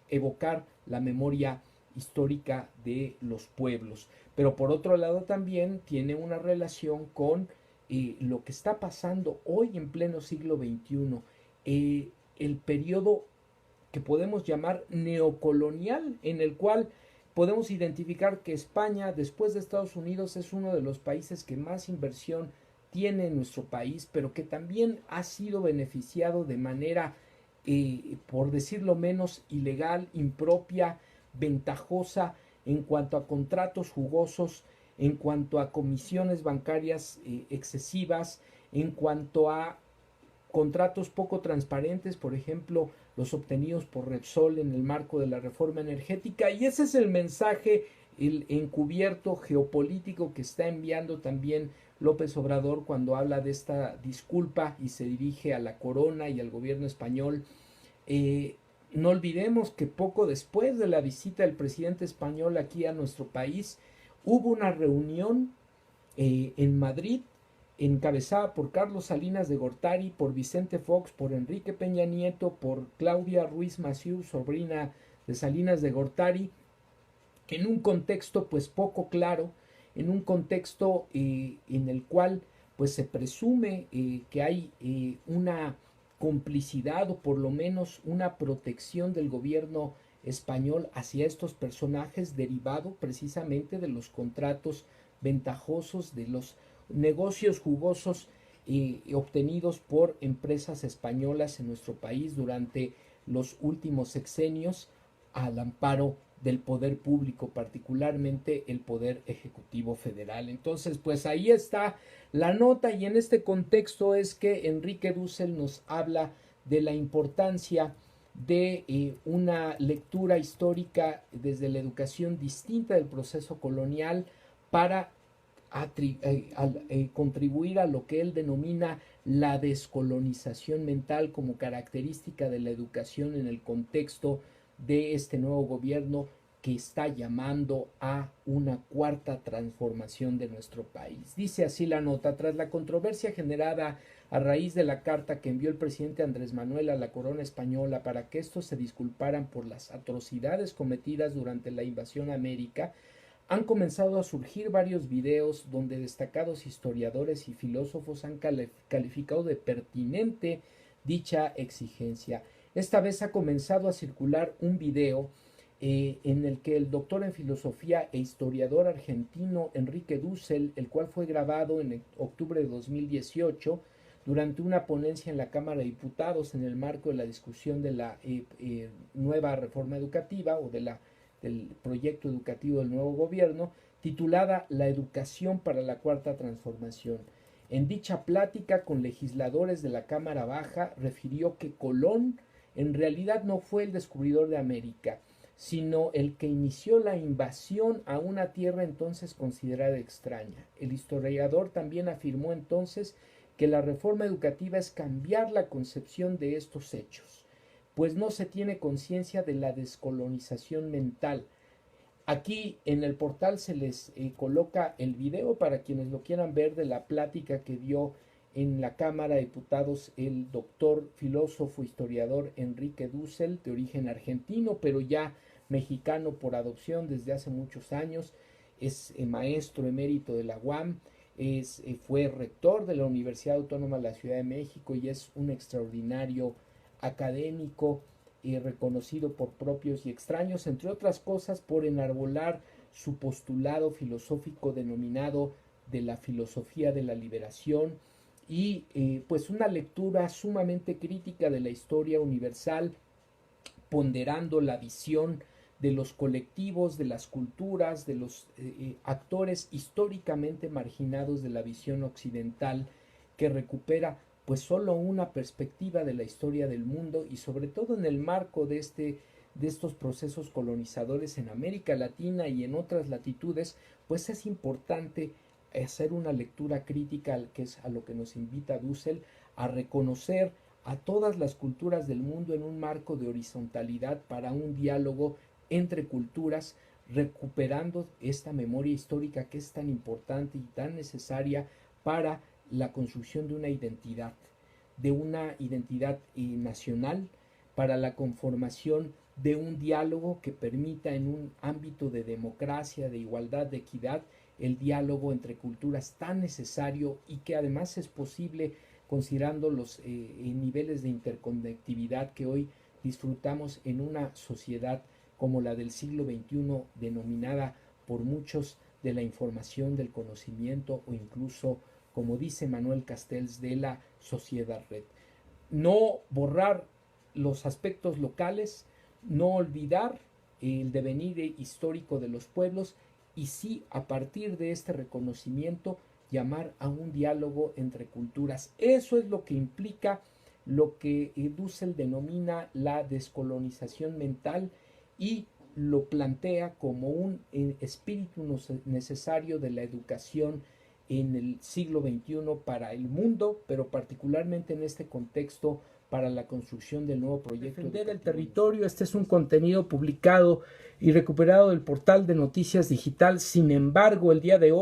evocar la memoria histórica de los pueblos. Pero por otro lado también tiene una relación con lo que está pasando hoy en pleno siglo XXI, el periodo que podemos llamar neocolonial, en el cual podemos identificar que España, después de Estados Unidos, es uno de los países que más inversión tiene en nuestro país, pero que también ha sido beneficiado de manera, por decirlo menos, ilegal, impropia, ventajosa en cuanto a contratos jugosos, en cuanto a comisiones bancarias excesivas, en cuanto a contratos poco transparentes, por ejemplo, los obtenidos por Repsol en el marco de la reforma energética. Y ese es el mensaje, el encubierto geopolítico que está enviando también López Obrador cuando habla de esta disculpa y se dirige a la corona y al gobierno español. No olvidemos que poco después de la visita del presidente español aquí a nuestro país, hubo una reunión en Madrid encabezada por Carlos Salinas de Gortari, por Vicente Fox, por Enrique Peña Nieto, por Claudia Ruiz Massieu, sobrina de Salinas de Gortari, en un contexto pues poco claro, en un contexto en el cual pues se presume que hay una complicidad o por lo menos una protección del gobierno español hacia estos personajes derivado precisamente de los contratos ventajosos, de los negocios jugosos obtenidos por empresas españolas en nuestro país durante los últimos sexenios al amparo del poder público, particularmente el poder ejecutivo federal. Entonces, pues ahí está la nota y en este contexto es que Enrique Dussel nos habla de la importancia de una lectura histórica desde la educación distinta del proceso colonial para contribuir a lo que él denomina la descolonización mental como característica de la educación en el contexto de este nuevo gobierno que está llamando a una cuarta transformación de nuestro país. Dice así la nota: tras la controversia generada a raíz de la carta que envió el presidente Andrés Manuel a la corona española para que estos se disculparan por las atrocidades cometidas durante la invasión a América, han comenzado a surgir varios videos donde destacados historiadores y filósofos han calificado de pertinente dicha exigencia. Esta vez ha comenzado a circular un video en el que el doctor en filosofía e historiador argentino Enrique Dussel, el cual fue grabado en octubre de 2018 durante una ponencia en la Cámara de Diputados en el marco de la discusión de la nueva reforma educativa o del proyecto educativo del nuevo gobierno, titulada La educación para la cuarta transformación. En dicha plática con legisladores de la Cámara Baja refirió que Colón en realidad no fue el descubridor de América, sino el que inició la invasión a una tierra entonces considerada extraña. El historiador también afirmó entonces que la reforma educativa es cambiar la concepción de estos hechos, pues no se tiene conciencia de la descolonización mental. Aquí en el portal se les coloca el video para quienes lo quieran ver de la plática que dio en la Cámara de Diputados el doctor, filósofo, historiador Enrique Dussel, de origen argentino, pero ya mexicano por adopción desde hace muchos años. Es maestro emérito de la UAM, fue rector de la Universidad Autónoma de la Ciudad de México y es un extraordinario académico reconocido por propios y extraños, entre otras cosas por enarbolar su postulado filosófico denominado de la filosofía de la liberación y pues una lectura sumamente crítica de la historia universal, ponderando la visión de los colectivos, de las culturas, de los actores históricamente marginados de la visión occidental, que recupera pues solo una perspectiva de la historia del mundo y sobre todo en el marco de estos procesos colonizadores en América Latina y en otras latitudes, pues es importante hacer una lectura crítica, que es a lo que nos invita Dussel, a reconocer a todas las culturas del mundo en un marco de horizontalidad para un diálogo entre culturas, recuperando esta memoria histórica que es tan importante y tan necesaria para la construcción de una identidad nacional, para la conformación de un diálogo que permita en un ámbito de democracia, de igualdad, de equidad, el diálogo entre culturas tan necesario y que además es posible considerando los niveles de interconectividad que hoy disfrutamos en una sociedad como la del siglo XXI, denominada por muchos de la información, del conocimiento o incluso, como dice Manuel Castells, de la sociedad red. No borrar los aspectos locales, no olvidar el devenir histórico de los pueblos y sí, a partir de este reconocimiento, llamar a un diálogo entre culturas. Eso es lo que implica lo que Dussel denomina la descolonización mental y lo plantea como un espíritu necesario de la educación en el siglo XXI para el mundo, pero particularmente en este contexto para la construcción del nuevo proyecto. Defender el territorio, este es un contenido publicado y recuperado del portal de Noticias Digital. Sin embargo, el día de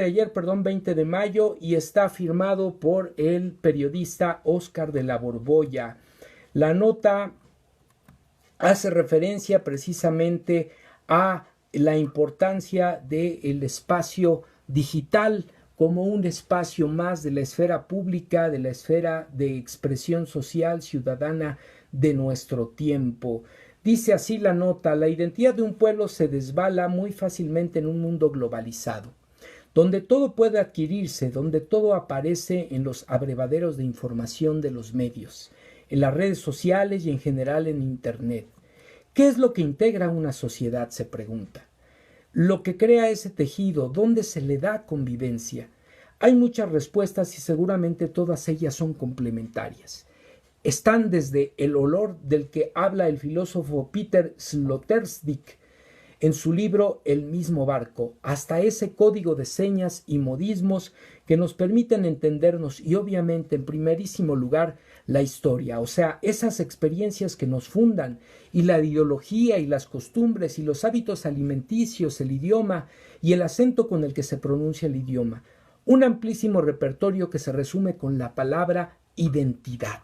ayer, 20 de mayo, y está firmado por el periodista Óscar de la Borbolla. La nota hace referencia precisamente a la importancia del espacio digital como un espacio más de la esfera pública, de la esfera de expresión social ciudadana de nuestro tiempo. Dice así la nota: la identidad de un pueblo se desvala muy fácilmente en un mundo globalizado, donde todo puede adquirirse, donde todo aparece en los abrevaderos de información de los medios, en las redes sociales y en general en Internet. ¿Qué es lo que integra una sociedad?, se pregunta. Lo que crea ese tejido, ¿dónde se le da convivencia? Hay muchas respuestas y seguramente todas ellas son complementarias. Están desde el olor del que habla el filósofo Peter Sloterdijk en su libro El mismo barco, hasta ese código de señas y modismos que nos permiten entendernos y obviamente en primerísimo lugar la historia, o sea, esas experiencias que nos fundan y la ideología y las costumbres y los hábitos alimenticios, el idioma y el acento con el que se pronuncia el idioma. Un amplísimo repertorio que se resume con la palabra identidad.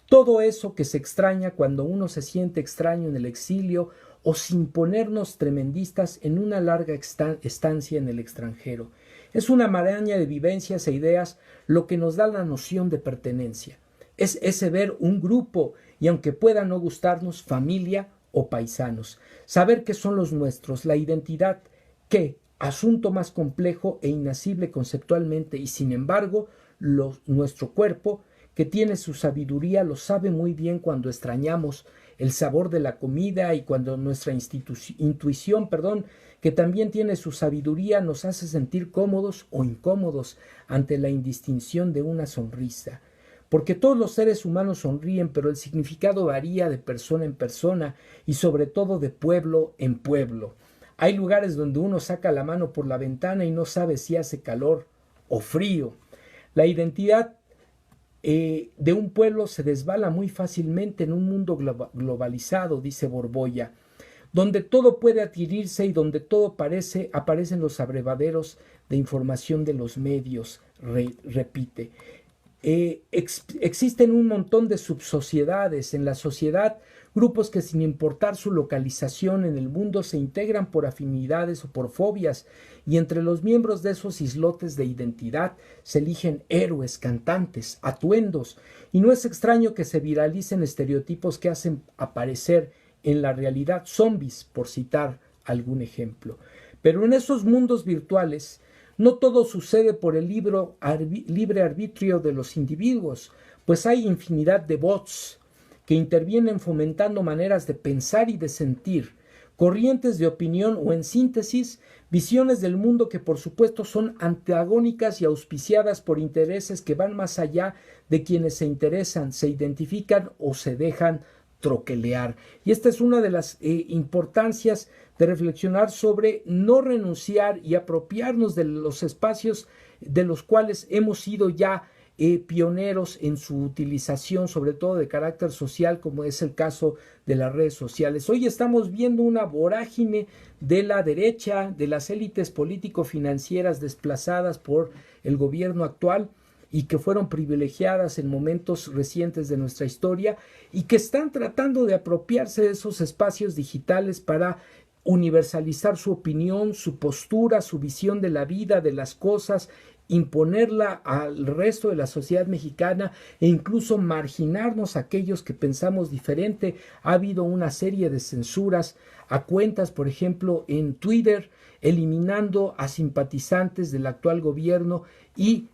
Todo eso que se extraña cuando uno se siente extraño en el exilio o sin ponernos tremendistas en una larga estancia en el extranjero. Es una maraña de vivencias e ideas lo que nos da la noción de pertenencia. Es ese ver un grupo y aunque pueda no gustarnos, familia o paisanos. Saber que son los nuestros, la identidad que, asunto más complejo e inacible conceptualmente y sin embargo, nuestro cuerpo, que tiene su sabiduría, lo sabe muy bien cuando extrañamos el sabor de la comida y cuando nuestra intuición, que también tiene su sabiduría, nos hace sentir cómodos o incómodos ante la indistinción de una sonrisa. porque todos los seres humanos sonríen, pero el significado varía de persona en persona y sobre todo de pueblo en pueblo. Hay lugares donde uno saca la mano por la ventana y no sabe si hace calor o frío. La identidad de un pueblo se desvala muy fácilmente en un mundo globalizado, dice Borbolla, donde todo puede adquirirse y donde todo aparecen los abrevaderos de información de los medios, repite. Existen un montón de subsociedades en la sociedad, grupos que sin importar su localización en el mundo se integran por afinidades o por fobias, y entre los miembros de esos islotes de identidad se eligen héroes, cantantes, atuendos, y no es extraño que se viralicen estereotipos que hacen aparecer en la realidad zombies, por citar algún ejemplo. Pero en esos mundos virtuales no todo sucede por el libre arbitrio de los individuos, pues hay infinidad de bots que intervienen fomentando maneras de pensar y de sentir, corrientes de opinión o, en síntesis, visiones del mundo que por supuesto son antagónicas y auspiciadas por intereses que van más allá de quienes se interesan, se identifican o se dejan troquelear. Y esta es una de las importancias de reflexionar sobre no renunciar y apropiarnos de los espacios de los cuales hemos sido ya pioneros en su utilización, sobre todo de carácter social, como es el caso de las redes sociales. Hoy estamos viendo una vorágine de la derecha, de las élites político-financieras desplazadas por el gobierno actual y que fueron privilegiadas en momentos recientes de nuestra historia y que están tratando de apropiarse de esos espacios digitales para universalizar su opinión, su postura, su visión de la vida, de las cosas, imponerla al resto de la sociedad mexicana e incluso marginarnos a aquellos que pensamos diferente. Ha habido una serie de censuras a cuentas, por ejemplo, en Twitter, eliminando a simpatizantes del actual gobierno y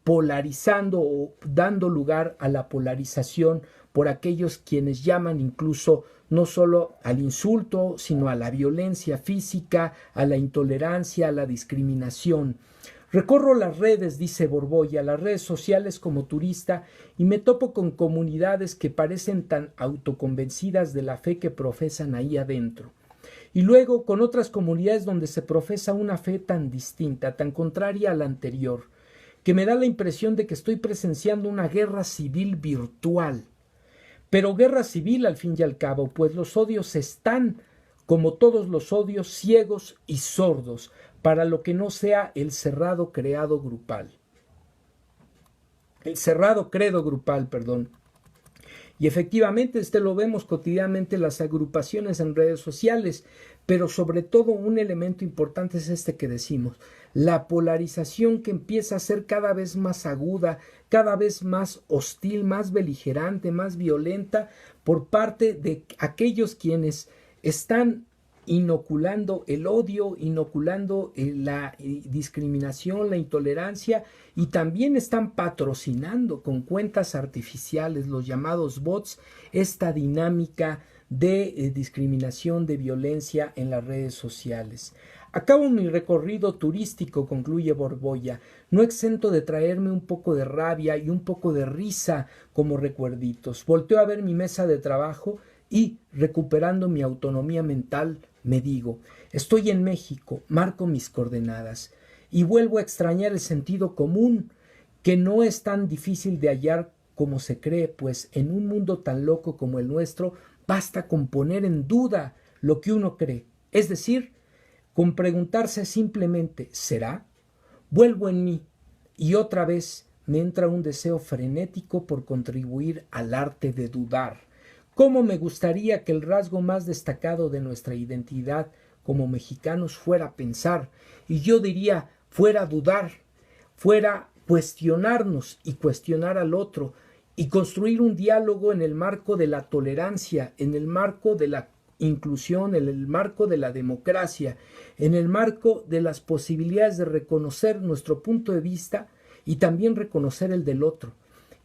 polarizando o dando lugar a la polarización por aquellos quienes llaman incluso no solo al insulto, sino a la violencia física, a la intolerancia, a la discriminación. Recorro las redes, dice Borbolla, las redes sociales como turista, y me topo con comunidades que parecen tan autoconvencidas de la fe que profesan ahí adentro. Y luego con otras comunidades donde se profesa una fe tan distinta, tan contraria a la anterior, que me da la impresión de que estoy presenciando una guerra civil virtual. Pero guerra civil al fin y al cabo, pues los odios están, como todos los odios, ciegos y sordos para lo que no sea el cerrado credo grupal. Y efectivamente lo vemos cotidianamente en las agrupaciones en redes sociales, pero sobre todo un elemento importante es este que decimos, la polarización que empieza a ser cada vez más aguda, cada vez más hostil, más beligerante, más violenta por parte de aquellos quienes están inoculando el odio, inoculando la discriminación, la intolerancia, y también están patrocinando con cuentas artificiales, los llamados bots, esta dinámica de discriminación, de violencia en las redes sociales. Acabo mi recorrido turístico, concluye Borbolla, no exento de traerme un poco de rabia y un poco de risa como recuerditos. Volteo a ver mi mesa de trabajo y, recuperando mi autonomía mental, me digo, estoy en México, marco mis coordenadas y vuelvo a extrañar el sentido común, que no es tan difícil de hallar como se cree, pues en un mundo tan loco como el nuestro, basta con poner en duda lo que uno cree, es decir, con preguntarse simplemente, ¿será? Vuelvo en mí y otra vez me entra un deseo frenético por contribuir al arte de dudar. ¿Cómo me gustaría que el rasgo más destacado de nuestra identidad como mexicanos fuera pensar? Y yo diría, fuera dudar, fuera cuestionarnos y cuestionar al otro y construir un diálogo en el marco de la tolerancia, en el marco de la inclusión, en el marco de la democracia, en el marco de las posibilidades de reconocer nuestro punto de vista y también reconocer el del otro.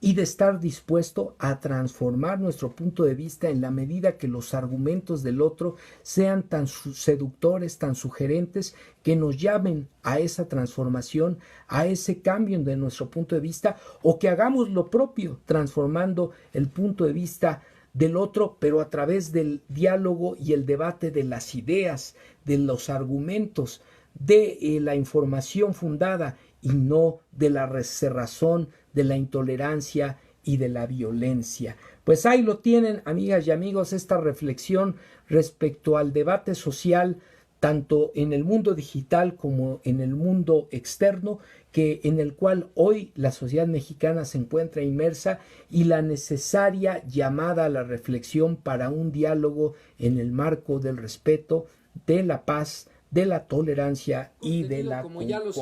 y de estar dispuesto a transformar nuestro punto de vista en la medida que los argumentos del otro sean tan seductores, tan sugerentes, que nos llamen a esa transformación, a ese cambio de nuestro punto de vista, o que hagamos lo propio, transformando el punto de vista del otro, pero a través del diálogo y el debate de las ideas, de los argumentos, de la información fundada y no de la cerrazón, de la intolerancia y de la violencia. Pues ahí lo tienen, amigas y amigos, esta reflexión respecto al debate social, tanto en el mundo digital como en el mundo externo, en el cual hoy la sociedad mexicana se encuentra inmersa, y la necesaria llamada a la reflexión para un diálogo en el marco del respeto, de la paz, de la tolerancia y de la como ya lo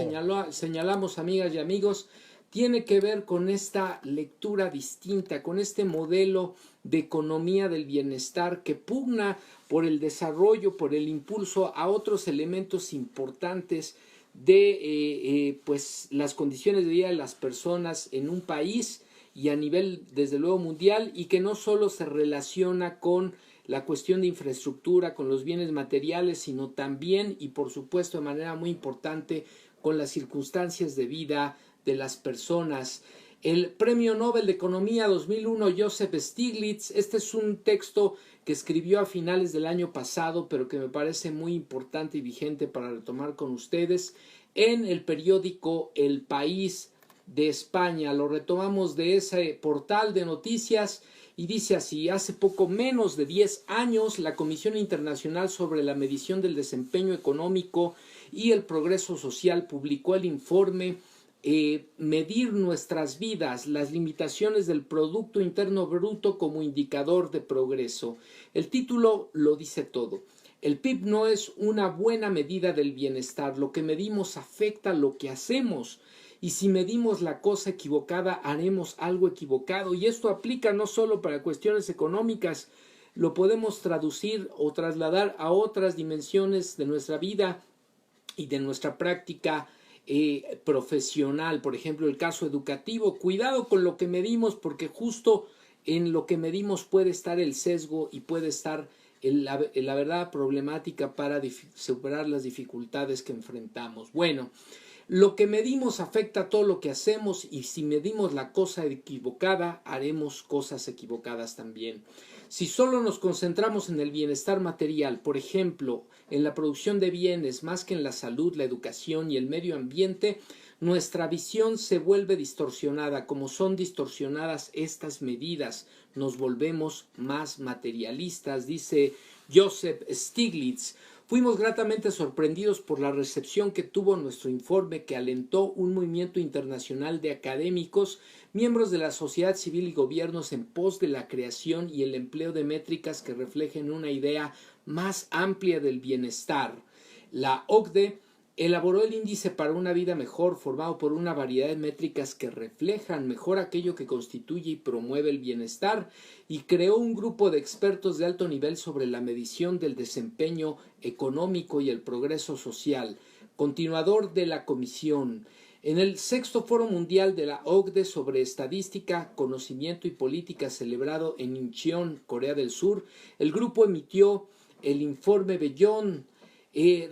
señalamos, amigas y amigos, tiene que ver con esta lectura distinta, con este modelo de economía del bienestar que pugna por el desarrollo, por el impulso a otros elementos importantes de pues las condiciones de vida de las personas en un país y a nivel desde luego mundial, y que no solo se relaciona con la cuestión de infraestructura, con los bienes materiales, sino también y por supuesto de manera muy importante con las circunstancias de vida de las personas. El Premio Nobel de Economía 2001, Joseph Stiglitz, este es un texto que escribió a finales del año pasado, pero que me parece muy importante y vigente para retomar con ustedes, en el periódico El País de España. Lo retomamos de ese portal de noticias y dice así: hace poco menos de 10 años, la Comisión Internacional sobre la Medición del Desempeño Económico y el Progreso Social publicó el informe Medir nuestras vidas, las limitaciones del Producto Interno Bruto como indicador de progreso. El título lo dice todo. El PIB no es una buena medida del bienestar. Lo que medimos afecta lo que hacemos. Y si medimos la cosa equivocada, haremos algo equivocado. Y esto aplica no solo para cuestiones económicas, lo podemos traducir o trasladar a otras dimensiones de nuestra vida y de nuestra práctica profesional. Por ejemplo, el caso educativo. Cuidado con lo que medimos, porque justo en lo que medimos puede estar el sesgo y puede estar la verdad problemática para superar las dificultades que enfrentamos. Bueno, lo que medimos afecta todo lo que hacemos, y si medimos la cosa equivocada, haremos cosas equivocadas también. Si solo nos concentramos en el bienestar material, por ejemplo, en la producción de bienes más que en la salud, la educación y el medio ambiente, nuestra visión se vuelve distorsionada. Como son distorsionadas estas medidas, nos volvemos más materialistas, dice Joseph Stiglitz. Fuimos gratamente sorprendidos por la recepción que tuvo nuestro informe, que alentó un movimiento internacional de académicos, miembros de la sociedad civil y gobiernos en pos de la creación y el empleo de métricas que reflejen una idea más amplia del bienestar. La OCDE elaboró el Índice para una Vida Mejor, formado por una variedad de métricas que reflejan mejor aquello que constituye y promueve el bienestar, y creó un grupo de expertos de alto nivel sobre la medición del desempeño económico y el progreso social, continuador de la comisión. En el sexto Foro Mundial de la OCDE sobre Estadística, Conocimiento y Política, celebrado en Incheon, Corea del Sur, el grupo emitió el informe Beyond,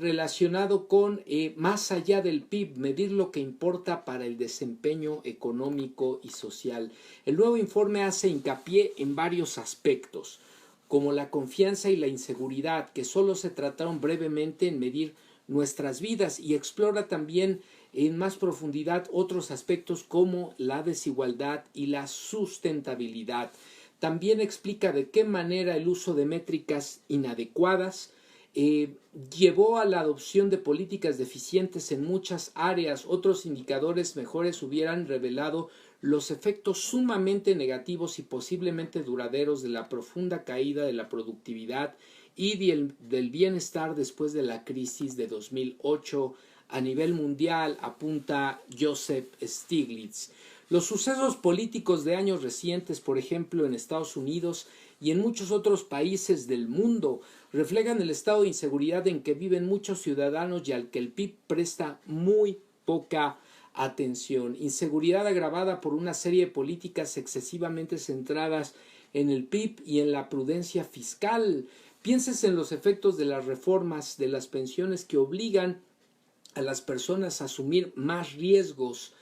relacionado con más allá del PIB, medir lo que importa para el desempeño económico y social. El nuevo informe hace hincapié en varios aspectos, como la confianza y la inseguridad, que solo se trataron brevemente en medir nuestras vidas, y explora también en más profundidad otros aspectos como la desigualdad y la sustentabilidad. También explica de qué manera el uso de métricas inadecuadas llevó a la adopción de políticas deficientes en muchas áreas. Otros indicadores mejores hubieran revelado los efectos sumamente negativos y posiblemente duraderos de la profunda caída de la productividad y del bienestar después de la crisis de 2008 a nivel mundial, apunta Joseph Stiglitz. Los sucesos políticos de años recientes, por ejemplo en Estados Unidos y en muchos otros países del mundo, reflejan el estado de inseguridad en que viven muchos ciudadanos y al que el PIB presta muy poca atención. Inseguridad agravada por una serie de políticas excesivamente centradas en el PIB y en la prudencia fiscal. Pienses en los efectos de las reformas de las pensiones que obligan a las personas a asumir más riesgos,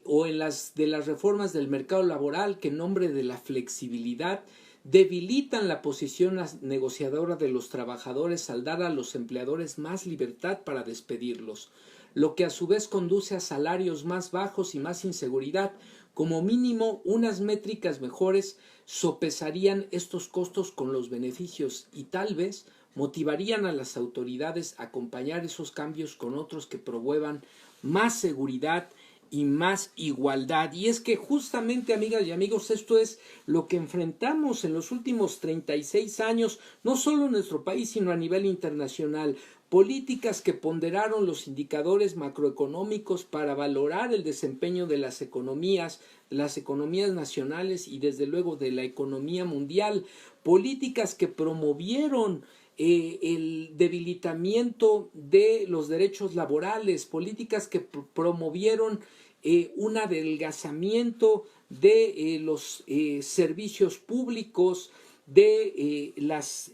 o en las reformas del mercado laboral que en nombre de la flexibilidad debilitan la posición negociadora de los trabajadores al dar a los empleadores más libertad para despedirlos, lo que a su vez conduce a salarios más bajos y más inseguridad. Como mínimo, unas métricas mejores sopesarían estos costos con los beneficios y tal vez motivarían a las autoridades a acompañar esos cambios con otros que promuevan más seguridad y más igualdad. Y es que justamente, amigas y amigos, esto es lo que enfrentamos en los últimos 36 años, no solo en nuestro país, sino a nivel internacional. Políticas que ponderaron los indicadores macroeconómicos para valorar el desempeño de las economías nacionales y desde luego de la economía mundial. Políticas que promovieron el debilitamiento de los derechos laborales, políticas que promovieron un adelgazamiento de los servicios públicos, de las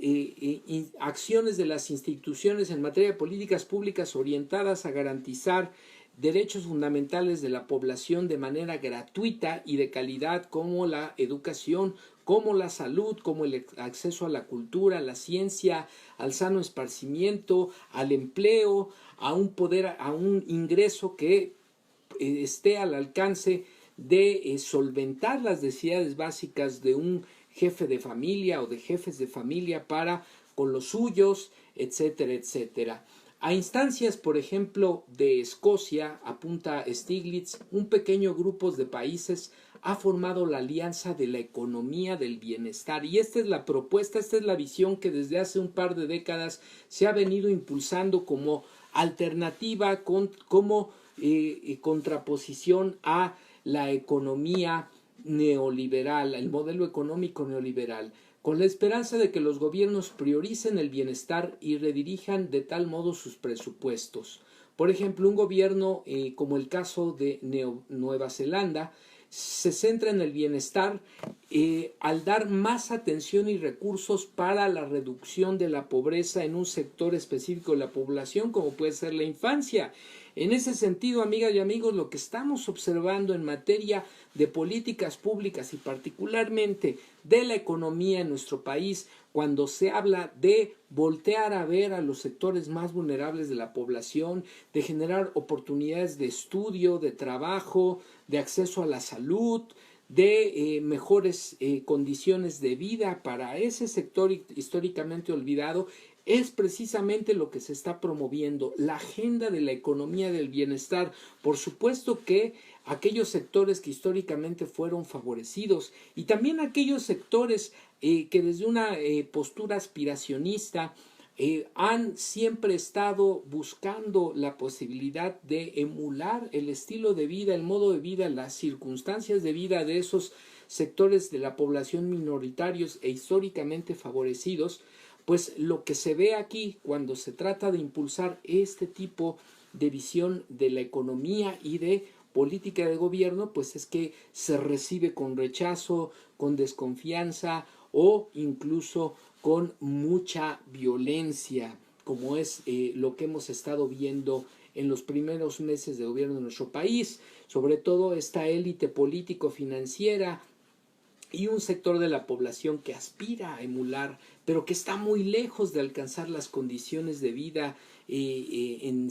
acciones de las instituciones en materia de políticas públicas orientadas a garantizar derechos fundamentales de la población de manera gratuita y de calidad, como la educación, como la salud, como el acceso a la cultura, a la ciencia, al sano esparcimiento, al empleo, a un ingreso que esté al alcance de solventar las necesidades básicas de un jefe de familia o de jefes de familia para con los suyos, etcétera, etcétera. A instancias, por ejemplo, de Escocia, apunta Stiglitz, un pequeño grupo de países ha formado la Alianza de la Economía del Bienestar. Y esta es la propuesta, esta es la visión que desde hace un par de décadas se ha venido impulsando como alternativa, como contraposición a la economía neoliberal, el modelo económico neoliberal, con la esperanza de que los gobiernos prioricen el bienestar y redirijan de tal modo sus presupuestos. Por ejemplo, un gobierno como el caso de Nueva Zelanda se centra en el bienestar al dar más atención y recursos para la reducción de la pobreza en un sector específico de la población, como puede ser la infancia. En ese sentido, amigas y amigos, lo que estamos observando en materia de políticas públicas y particularmente de la economía en nuestro país, cuando se habla de voltear a ver a los sectores más vulnerables de la población, de generar oportunidades de estudio, de trabajo, de acceso a la salud, de mejores condiciones de vida para ese sector históricamente olvidado, es precisamente lo que se está promoviendo, la agenda de la economía del bienestar. Por supuesto que aquellos sectores que históricamente fueron favorecidos y también aquellos sectores que desde una postura aspiracionista han siempre estado buscando la posibilidad de emular el estilo de vida, el modo de vida, las circunstancias de vida de esos sectores de la población minoritarios e históricamente favorecidos. Pues lo que se ve aquí cuando se trata de impulsar este tipo de visión de la economía y de política de gobierno, pues es que se recibe con rechazo, con desconfianza o incluso con mucha violencia, como es lo que hemos estado viendo en los primeros meses de gobierno de nuestro país, sobre todo esta élite político-financiera y un sector de la población que aspira a emular, pero que está muy lejos de alcanzar las condiciones de vida en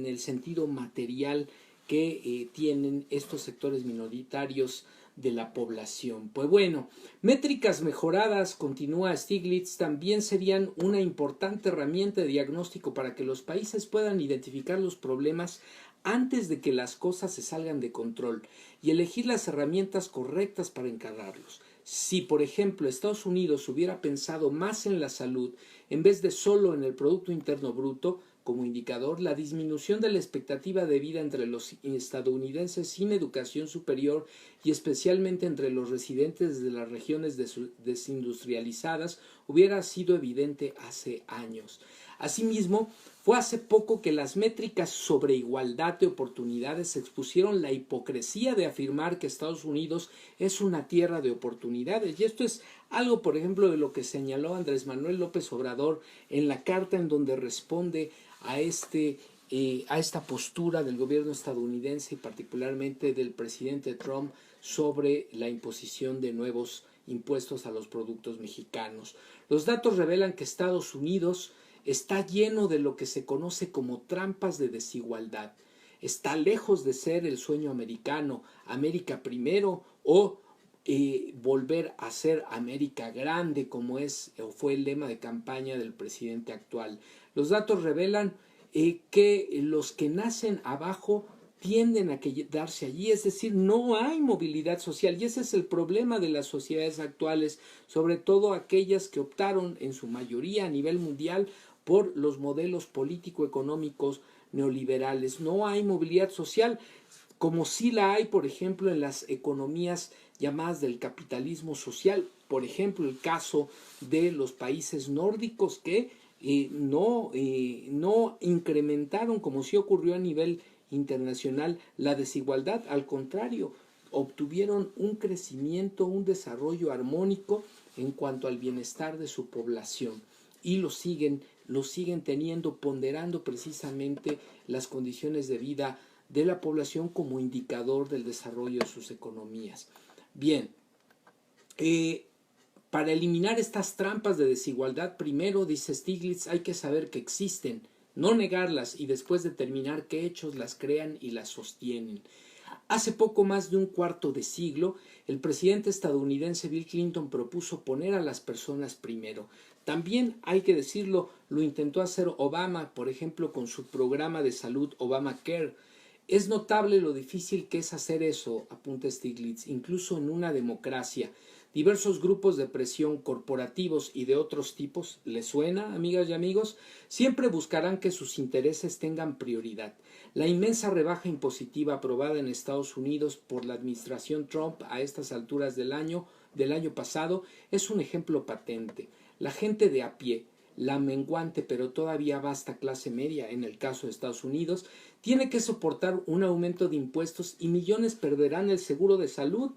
el sentido material que tienen estos sectores minoritarios de la población. Pues bueno, métricas mejoradas, continúa Stiglitz, también serían una importante herramienta de diagnóstico para que los países puedan identificar los problemas antes de que las cosas se salgan de control y elegir las herramientas correctas para encararlos. Si, por ejemplo, Estados Unidos hubiera pensado más en la salud en vez de solo en el Producto Interno Bruto como indicador, la disminución de la expectativa de vida entre los estadounidenses sin educación superior y especialmente entre los residentes de las regiones desindustrializadas hubiera sido evidente hace años. Asimismo, Fue hace poco que las métricas sobre igualdad de oportunidades expusieron la hipocresía de afirmar que Estados Unidos es una tierra de oportunidades. Y esto es algo, por ejemplo, de lo que señaló Andrés Manuel López Obrador en la carta en donde responde a esta postura del gobierno estadounidense y particularmente del presidente Trump sobre la imposición de nuevos impuestos a los productos mexicanos. Los datos revelan que Estados Unidos está lleno de lo que se conoce como trampas de desigualdad. Está lejos de ser el sueño americano, América primero, o volver a ser América grande, como es o fue el lema de campaña del presidente actual. Los datos revelan que los que nacen abajo tienden a quedarse allí, es decir, no hay movilidad social, y ese es el problema de las sociedades actuales, sobre todo aquellas que optaron en su mayoría a nivel mundial por los modelos político-económicos neoliberales. No hay movilidad social, como sí la hay, por ejemplo, en las economías llamadas del capitalismo social. Por ejemplo, el caso de los países nórdicos que no incrementaron, como sí ocurrió a nivel internacional, la desigualdad. Al contrario, obtuvieron un crecimiento, un desarrollo armónico en cuanto al bienestar de su población, y lo siguen teniendo, ponderando precisamente las condiciones de vida de la población como indicador del desarrollo de sus economías. Bien, para eliminar estas trampas de desigualdad, primero, dice Stiglitz, hay que saber que existen, no negarlas y después determinar qué hechos las crean y las sostienen. Hace poco más de un cuarto de siglo, el presidente estadounidense Bill Clinton propuso poner a las personas primero. También, hay que decirlo, lo intentó hacer Obama, por ejemplo, con su programa de salud Obamacare. Es notable lo difícil que es hacer eso, apunta Stiglitz, incluso en una democracia. Diversos grupos de presión corporativos y de otros tipos, ¿les suena, amigas y amigos? Siempre buscarán que sus intereses tengan prioridad. La inmensa rebaja impositiva aprobada en Estados Unidos por la administración Trump a estas alturas del año pasado es un ejemplo patente. La gente de a pie, la menguante pero todavía vasta clase media, en el caso de Estados Unidos, tiene que soportar un aumento de impuestos y millones perderán el seguro de salud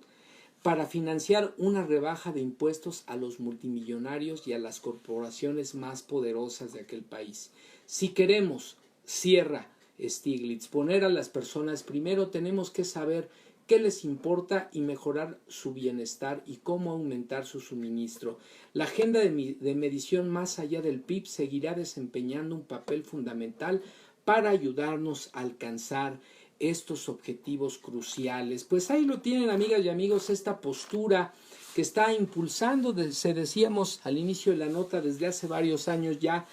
para financiar una rebaja de impuestos a los multimillonarios y a las corporaciones más poderosas de aquel país. Si queremos, cierra Stiglitz, poner a las personas primero, tenemos que saber qué les importa y mejorar su bienestar y cómo aumentar su suministro. La agenda de medición más allá del PIB seguirá desempeñando un papel fundamental para ayudarnos a alcanzar estos objetivos cruciales. Pues ahí lo tienen, amigas y amigos, esta postura que está impulsando, se decíamos al inicio de la nota, desde hace varios años ya,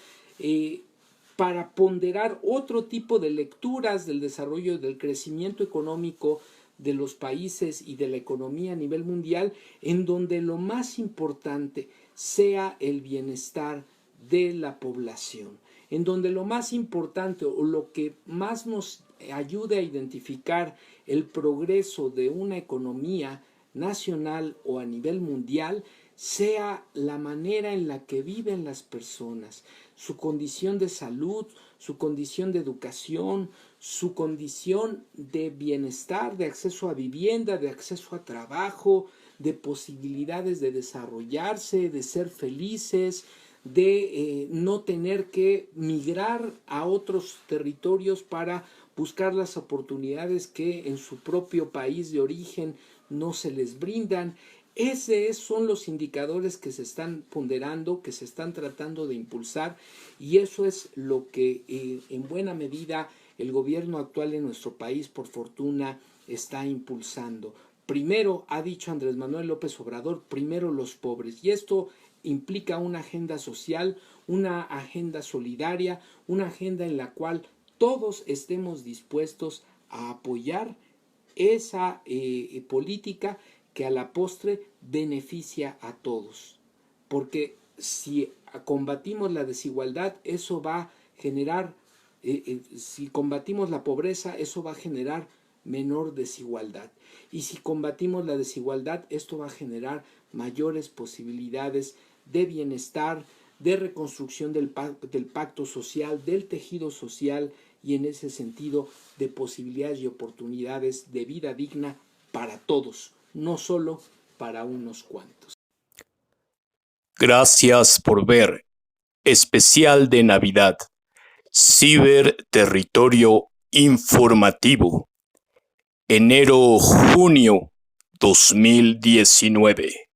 para ponderar otro tipo de lecturas del desarrollo, del crecimiento económico de los países y de la economía a nivel mundial, en donde lo más importante sea el bienestar de la población, en donde lo más importante o lo que más nos ayude a identificar el progreso de una economía nacional o a nivel mundial sea la manera en la que viven las personas, su condición de salud, su condición de educación, su condición de bienestar, de acceso a vivienda, de acceso a trabajo, de posibilidades de desarrollarse, de ser felices, de no tener que migrar a otros territorios para buscar las oportunidades que en su propio país de origen no se les brindan. Esos son los indicadores que se están ponderando, que se están tratando de impulsar, y eso es lo que en buena medida el gobierno actual en nuestro país, por fortuna, está impulsando. Primero, ha dicho Andrés Manuel López Obrador, primero los pobres, y esto implica una agenda social, una agenda solidaria, una agenda en la cual todos estemos dispuestos a apoyar esa política que a la postre beneficia a todos. Porque si combatimos la desigualdad, eso va a generar, si combatimos la pobreza, eso va a generar menor desigualdad. Y si combatimos la desigualdad, esto va a generar mayores posibilidades de bienestar, de reconstrucción del pacto social, del tejido social y en ese sentido de posibilidades y oportunidades de vida digna para todos, no solo para unos cuantos. Gracias por ver Especial de Navidad, Ciberterritorio Informativo, enero-junio 2019.